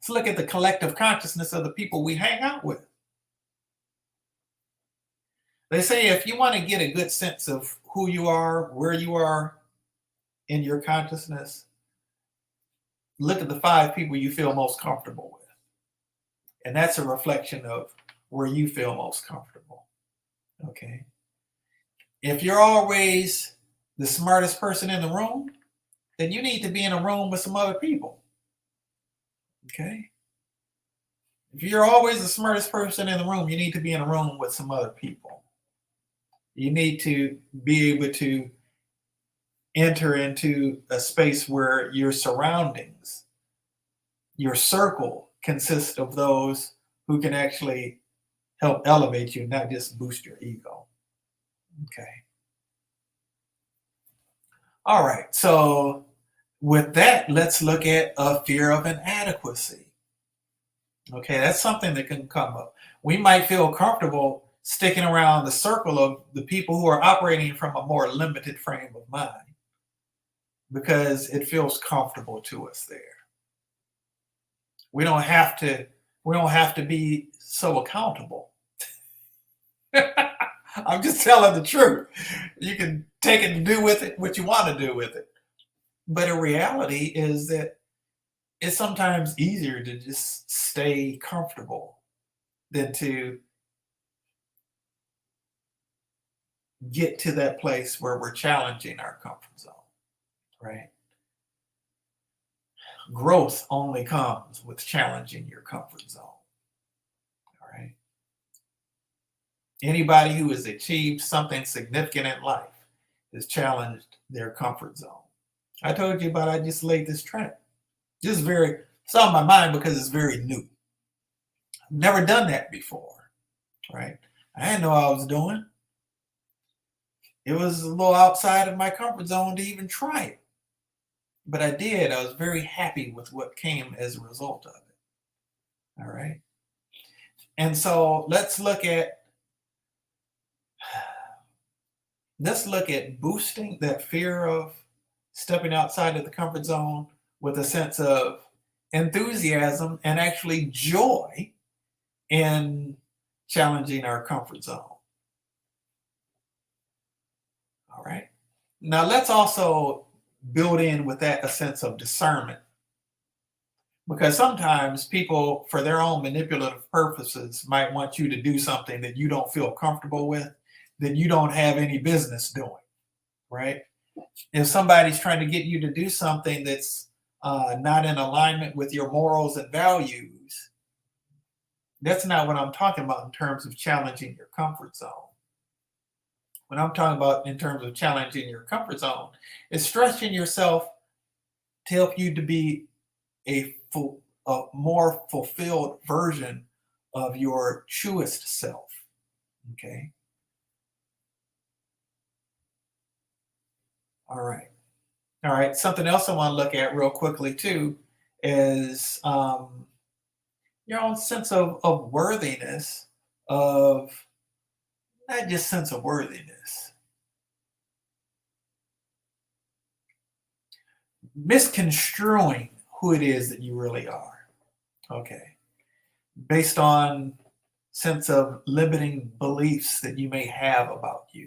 [SPEAKER 1] Let's look at the collective consciousness of the people we hang out with. They say if you want to get a good sense of who you are, where you are in your consciousness, look at the 5 people you feel most comfortable with. And that's a reflection of where you feel most comfortable. Okay. If you're always the smartest person in the room, then you need to be in a room with some other people. Okay. If you're always the smartest person in the room, you need to be in a room with some other people. You need to be able to enter into a space where your surroundings, your circle consists of those who can actually help elevate you, not just boost your ego. Okay. All right. So with that, let's look at a fear of inadequacy. Okay, that's something that can come up. We might feel comfortable sticking around the circle of the people who are operating from a more limited frame of mind because it feels comfortable to us there. We don't have to be so accountable. I'm just telling the truth. You can take it and do with it what you want to do with it. But a reality is that it's sometimes easier to just stay comfortable than to get to that place where we're challenging our comfort zone, right? Growth only comes with challenging your comfort zone, all right? Anybody who has achieved something significant in life has challenged their comfort zone. I told you about I just laid this track. It's on my mind because it's very new. I've never done that before, right? I didn't know what I was doing. It was a little outside of my comfort zone to even try it. But I did. I was very happy with what came as a result of it. All right. And so let's look at boosting that fear of stepping outside of the comfort zone with a sense of enthusiasm and actually joy in challenging our comfort zone. All right. Now let's also build in with that a sense of discernment. Because sometimes people, for their own manipulative purposes, might want you to do something that you don't feel comfortable with, that you don't have any business doing, right? If somebody's trying to get you to do something that's not in alignment with your morals and values, that's not what I'm talking about in terms of challenging your comfort zone. What I'm talking about in terms of challenging your comfort zone is stretching yourself to help you to be a more fulfilled version of your truest self. Okay. All right. All right. Something else I want to look at real quickly too is your own sense of worthiness, of not just sense of worthiness, misconstruing who it is that you really are. Okay. Based on sense of limiting beliefs that you may have about you.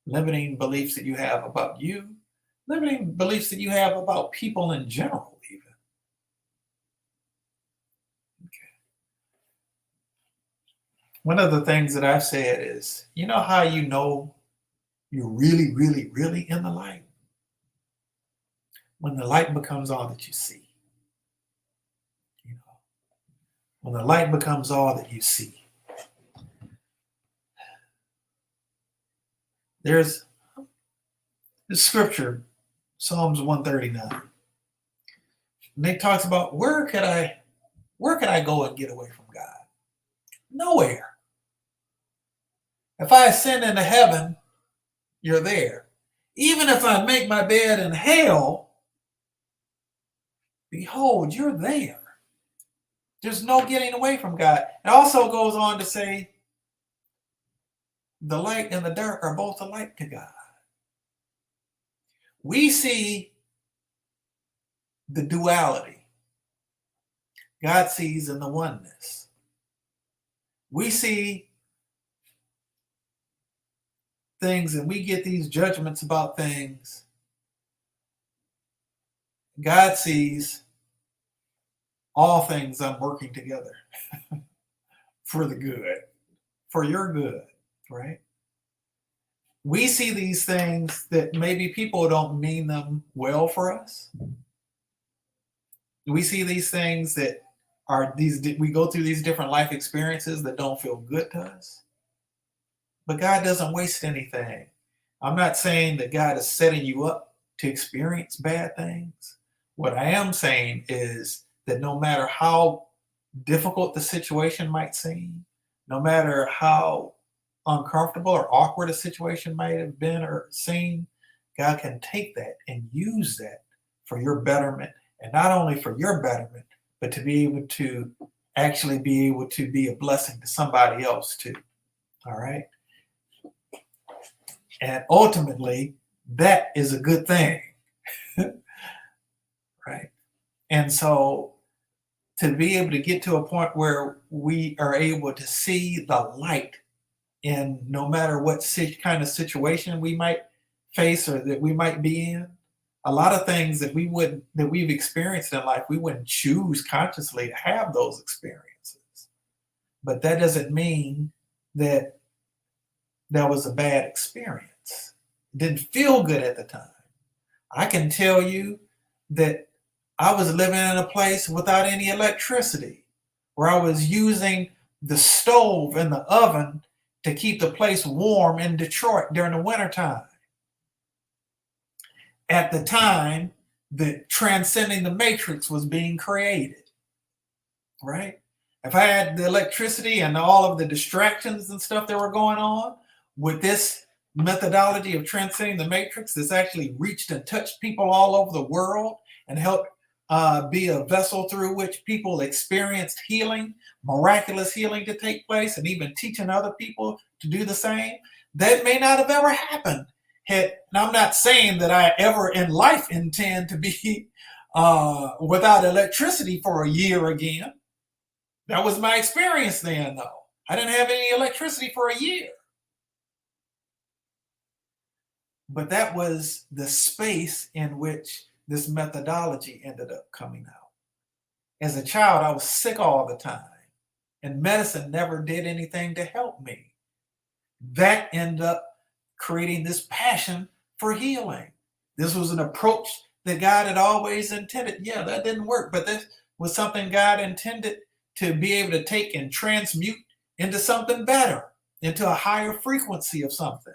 [SPEAKER 1] Limiting beliefs that you have about you, limiting beliefs that you have about people in general, even. Okay. One of the things that I've said is, you know how you know you're really, really, really in the light? When the light becomes all that you see. You know, when the light becomes all that you see. There's this scripture, Psalms 139. And it talks about where could I go and get away from God? Nowhere. If I ascend into heaven, you're there. Even if I make my bed in hell, behold, you're there. There's no getting away from God. It also goes on to say, the light and the dark are both alike to God. We see the duality, God sees in the oneness. We see things and we get these judgments about things. God sees all things are working together for the good, for your good, right? We see these things that maybe people don't mean them well for us. We see these things that are these, we go through these different life experiences that don't feel good to us. But God doesn't waste anything. I'm not saying that God is setting you up to experience bad things. What I am saying is that no matter how difficult the situation might seem, no matter how uncomfortable or awkward a situation might have been or seemed, God can take that and use that for your betterment, and not only for your betterment, but to be able to actually be able to be a blessing to somebody else too. All right. And ultimately, that is a good thing. Right. And so to be able to get to a point where we are able to see the light in no matter what kind of situation we might face or that we might be in, a lot of things that we've experienced in life, we wouldn't choose consciously to have those experiences. But that doesn't mean that that was a bad experience. It didn't feel good at the time. I can tell you that I was living in a place without any electricity, where I was using the stove and the oven to keep the place warm in Detroit during the wintertime. At the time that Transcending the Matrix was being created, right? If I had the electricity and all of the distractions and stuff that were going on with this methodology of Transcending the Matrix, that's actually reached and touched people all over the world and helped be a vessel through which people experienced healing, miraculous healing to take place, and even teaching other people to do the same, that may not have ever happened. And I'm not saying that I ever in life intend to be without electricity for a year again. That was my experience then, though. I didn't have any electricity for a year. But that was the space in which this methodology ended up coming out. As a child, I was sick all the time, and medicine never did anything to help me. That ended up creating this passion for healing. This was an approach that God had always intended. Yeah, that didn't work, but this was something God intended to be able to take and transmute into something better, into a higher frequency of something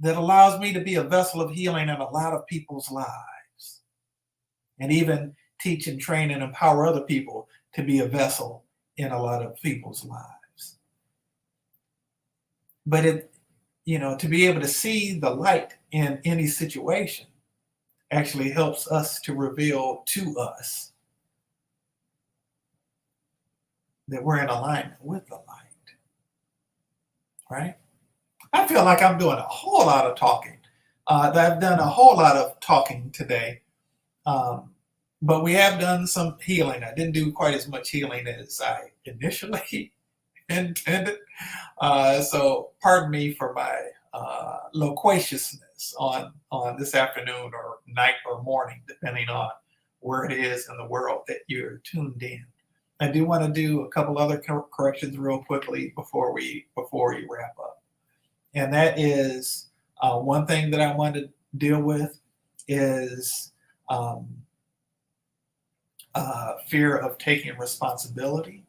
[SPEAKER 1] that allows me to be a vessel of healing in a lot of people's lives, and even teach and train and empower other people to be a vessel in a lot of people's lives. But to be able to see the light in any situation actually helps us to reveal to us that we're in alignment with the light, right? I feel like I'm doing a whole lot of talking. I've done a whole lot of talking today, but we have done some healing. I didn't do quite as much healing as I initially intended. So pardon me for my loquaciousness on this afternoon or night or morning, depending on where it is in the world that you're tuned in. I do want to do a couple other corrections real quickly before we wrap up. And that is one thing that I want to deal with is fear of taking responsibility.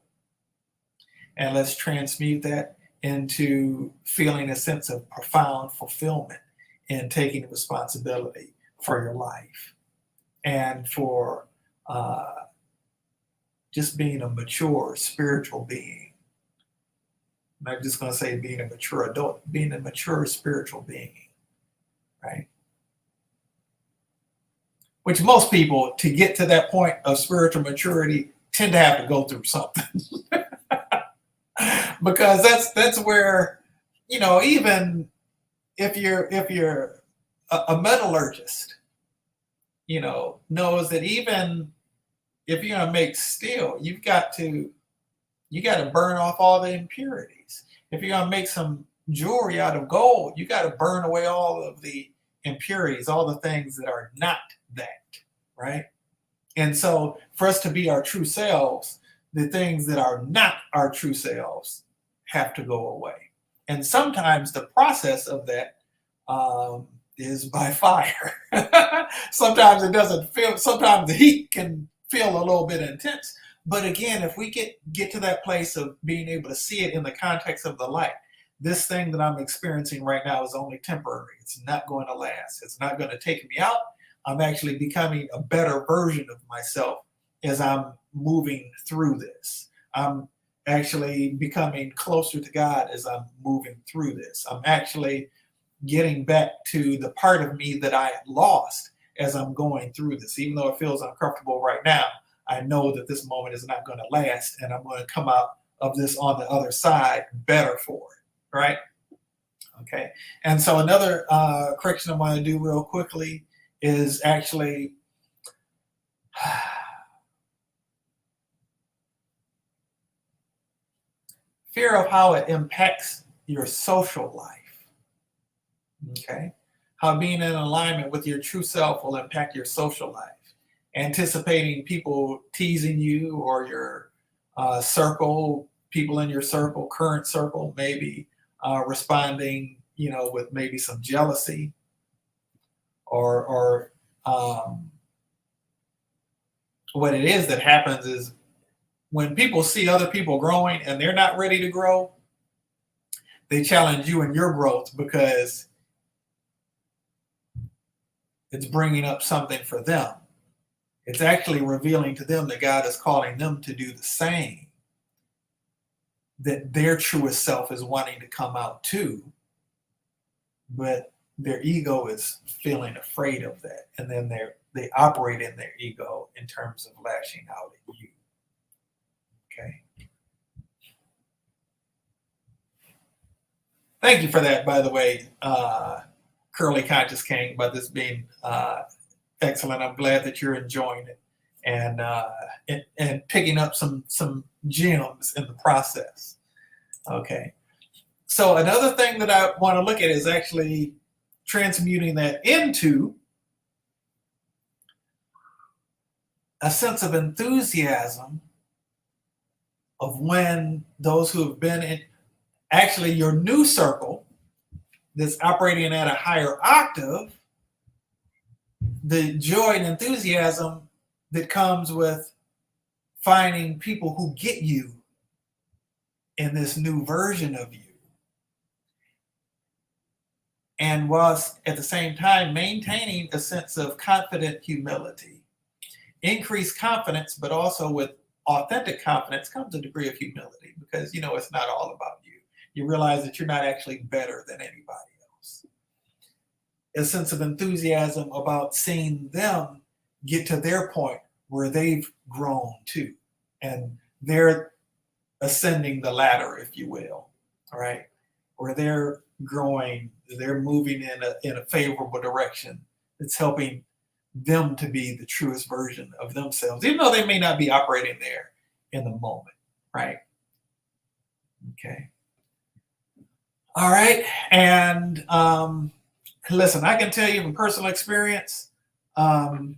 [SPEAKER 1] And let's transmute that into feeling a sense of profound fulfillment in taking responsibility for your life and for just being a mature spiritual being. I'm not just going to say being a mature adult, being a mature spiritual being, right? Which most people, to get to that point of spiritual maturity, tend to have to go through something. Because that's where, even if you're a metallurgist, knows that even if you're gonna make steel, you got to burn off all the impurities. If you're gonna make some jewelry out of gold, you got to burn away all of the impurities, all the things that are not that, right? And so for us to be our true selves, the things that are not our true selves have to go away. And sometimes the process of that is by fire. Sometimes it doesn't feel, sometimes the heat can feel a little bit intense. But again, if we get to that place of being able to see it in the context of the light, this thing that I'm experiencing right now is only temporary. It's not going to last. It's not going to take me out. I'm actually becoming a better version of myself as I'm moving through this. I'm actually becoming closer to God as I'm moving through this. I'm actually getting back to the part of me that I had lost as I'm going through this. Even though it feels uncomfortable right now, I know that this moment is not going to last, and I'm going to come out of this on the other side better for it, right? Okay. And so another correction I want to do real quickly is actually fear of how it impacts your social life. Okay. How being in alignment with your true self will impact your social life. Anticipating people teasing you or your circle, people in your circle, current circle, maybe responding, with maybe some jealousy or what it is that happens is when people see other people growing and they're not ready to grow, they challenge you in your growth because it's bringing up something for them. It's actually revealing to them that God is calling them to do the same, that their truest self is wanting to come out too, but their ego is feeling afraid of that. And then they operate in their ego in terms of lashing out at you. Okay. Thank you for that, by the way, Curly Conscious King, about this being excellent. I'm glad that you're enjoying it and picking up some gems in the process. Okay. So another thing that I want to look at is actually transmuting that into a sense of enthusiasm of when those who have been in actually your new circle that's operating at a higher octave, the joy and enthusiasm that comes with finding people who get you in this new version of you. And whilst at the same time maintaining a sense of confident humility. Increased confidence, but also with authentic confidence comes a degree of humility because it's not all about you. You realize that you're not actually better than anybody else. A sense of enthusiasm about seeing them get to their point where they've grown too. And they're ascending the ladder, if you will, all right? Where they're growing, they're moving in a favorable direction. It's helping them to be the truest version of themselves, even though they may not be operating there in the moment, right? Okay. All right. And listen, I can tell you from personal experience, I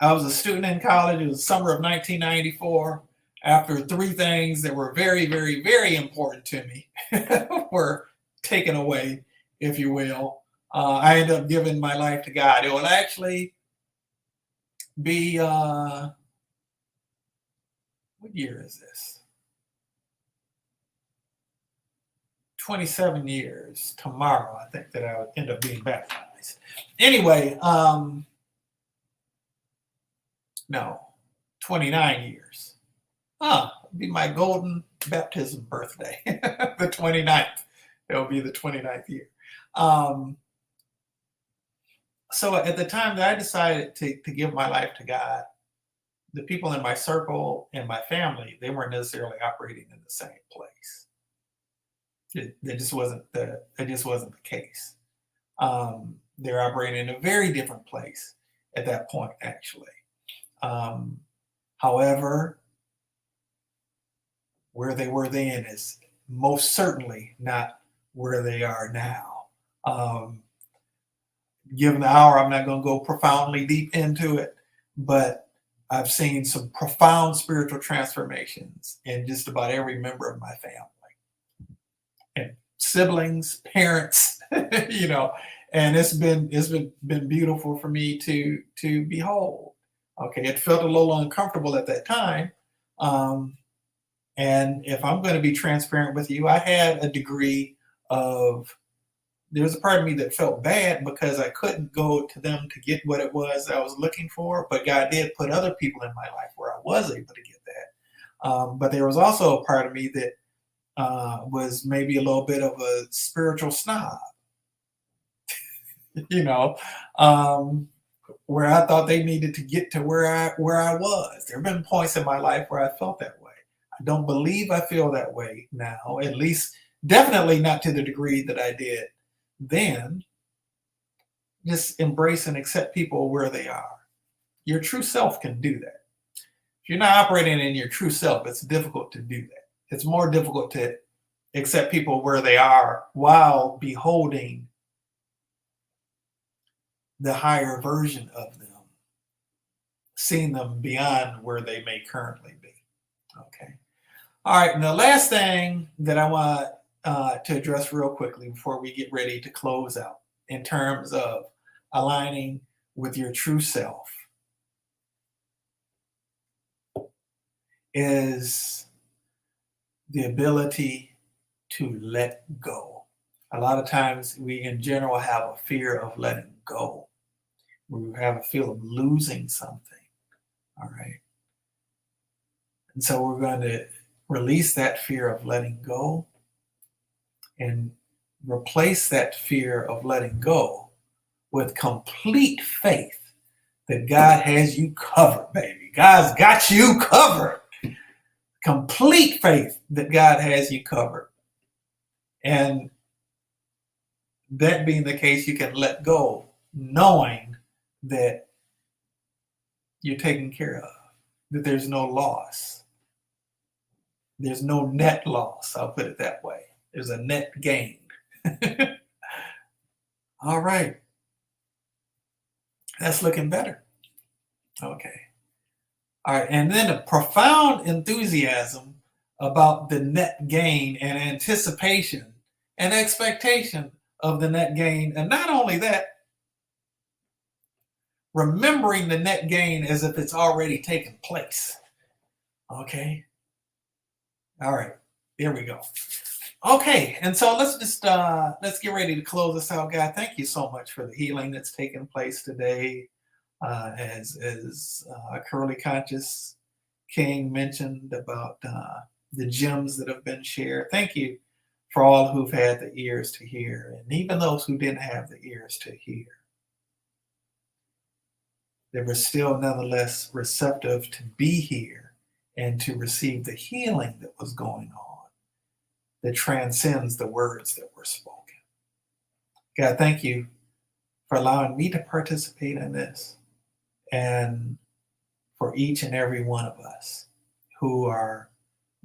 [SPEAKER 1] was a student in college. It was the summer of 1994. After three things that were very, very, very important to me were taken away, if you will, I ended up giving my life to God. It will actually be, what year is this? 27 years tomorrow, I think, that I would end up being baptized. Anyway, no, 29 years. It'll be my golden baptism birthday, the 29th. It'll be the 29th year. So at the time that I decided to give my life to God, the people in my circle and my family, they weren't necessarily operating in the same place. It just wasn't the case. They're operating in a very different place at that point, actually. However, where they were then is most certainly not where they are now. Given the hour, I'm not going to go profoundly deep into it, but I've seen some profound spiritual transformations in just about every member of my family and siblings, parents, you know, and it's been beautiful for me to behold. Okay, it felt a little uncomfortable at that time. And if I'm going to be transparent with you, I had a degree of, there was a part of me that felt bad because I couldn't go to them to get what it was I was looking for, but God did put other people in my life where I was able to get that. But there was also a part of me that was maybe a little bit of a spiritual snob, you know, where I thought they needed to get to where I was. There have been points in my life where I felt that way. I don't believe I feel that way now, at least definitely not to the degree that I did then. Just embrace and accept people where they are. Your true self can do that. If you're not operating in your true self, it's difficult to do that. It's more difficult to accept people where they are while beholding the higher version of them, seeing them beyond where they may currently be. Okay. All right. And the last thing that I want to address real quickly before we get ready to close out in terms of aligning with your true self is the ability to let go. A lot of times we in general have a fear of letting go. We have a feel of losing something. All right. And so we're going to release that fear of letting go and replace that fear of letting go with complete faith that God has you covered, baby. God's got you covered. Complete faith that God has you covered. And that being the case, you can let go, knowing that you're taken care of, that there's no loss. There's no net loss, I'll put it that way. There's a net gain. All right. That's looking better. Okay. All right. And then a profound enthusiasm about the net gain and anticipation and expectation of the net gain. And not only that, remembering the net gain as if it's already taken place. Okay. All right. There we go. Okay, and so let's get ready to close this out, God. Thank you so much for the healing that's taking place today. As Curly Conscious King mentioned about the gems that have been shared. Thank you for all who've had the ears to hear, and even those who didn't have the ears to hear. They were still nonetheless receptive to be here and to receive the healing that was going on, that transcends the words that were spoken. God, thank you for allowing me to participate in this, and for each and every one of us who are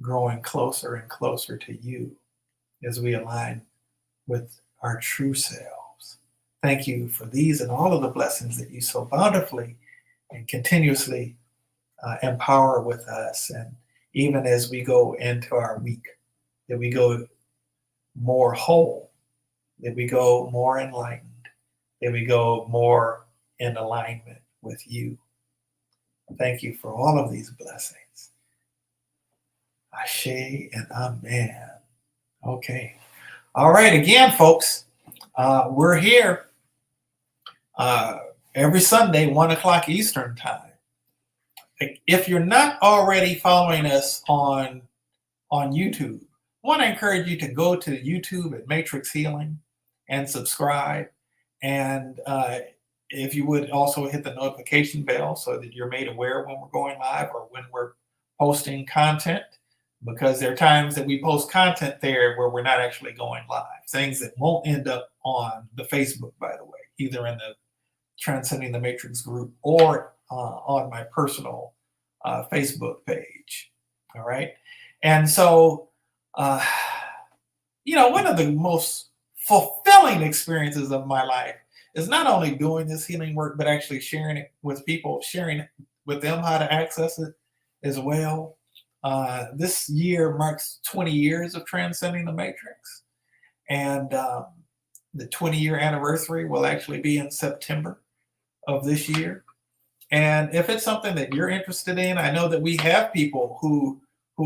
[SPEAKER 1] growing closer and closer to you as we align with our true selves. Thank you for these and all of the blessings that you so bountifully and continuously empower with us. And even as we go into our week, that we go more whole, that we go more enlightened, that we go more in alignment with you. Thank you for all of these blessings. Ashe and amen. Okay. All right. Again, folks, we're here every Sunday, 1 o'clock Eastern time. If you're not already following us on YouTube, I want to encourage you to go to YouTube at Matrix Healing and subscribe. And if you would also hit the notification bell so that you're made aware when we're going live or when we're posting content, because there are times that we post content there where we're not actually going live, things that won't end up on the Facebook, by the way, either in the Transcending the Matrix group or on my personal Facebook page. All right. And so, one of the most fulfilling experiences of my life is not only doing this healing work, but actually sharing it with people, sharing with them how to access it as well. This year marks 20 years of Transcending the Matrix. And the 20-year anniversary will actually be in September of this year. And if it's something that you're interested in, I know that we have people who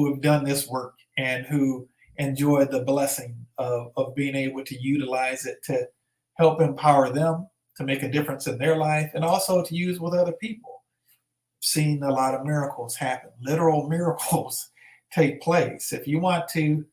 [SPEAKER 1] have done this work and who enjoy the blessing of being able to utilize it to help empower them to make a difference in their life and also to use with other people. Seen a lot of miracles happen, literal miracles take place. If you want to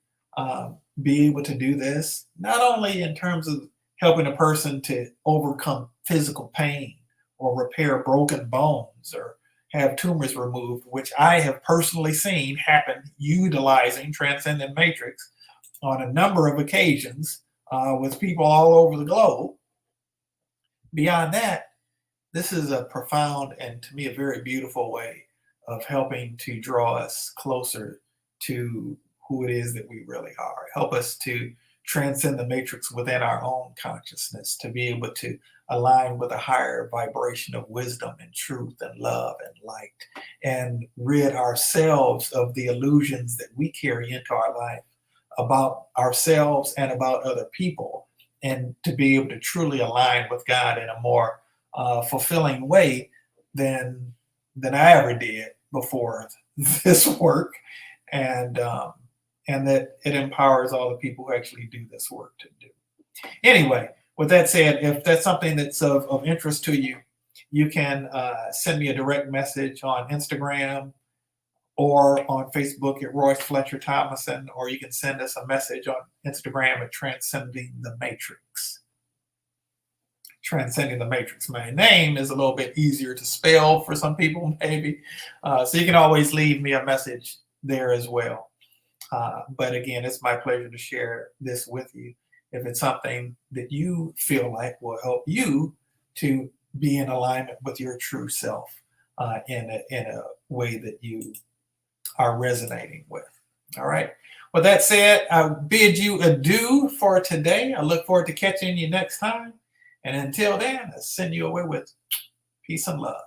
[SPEAKER 1] be able to do this, not only in terms of helping a person to overcome physical pain or repair broken bones or have tumors removed, which I have personally seen happen utilizing Transcendent Matrix on a number of occasions with people all over the globe. Beyond that, this is a profound and to me a very beautiful way of helping to draw us closer to who it is that we really are. Help us to transcend the matrix within our own consciousness, to be able to align with a higher vibration of wisdom and truth and love and light, and rid ourselves of the illusions that we carry into our life about ourselves and about other people, and to be able to truly align with God in a more fulfilling way than I ever did before this work, and that it empowers all the people who actually do this work to do. Anyway, with that said, if that's something that's of interest to you, you can send me a direct message on Instagram or on Facebook at Royce Fletcher Thomason, or you can send us a message on Instagram at Transcending the Matrix. Transcending the Matrix. My name is a little bit easier to spell for some people, maybe. So you can always leave me a message there as well. But again, it's my pleasure to share this with you. If it's something that you feel like will help you to be in alignment with your true self in a way that you are resonating with. All right. With that said, I bid you adieu for today. I look forward to catching you next time. And until then, I send you away with peace and love.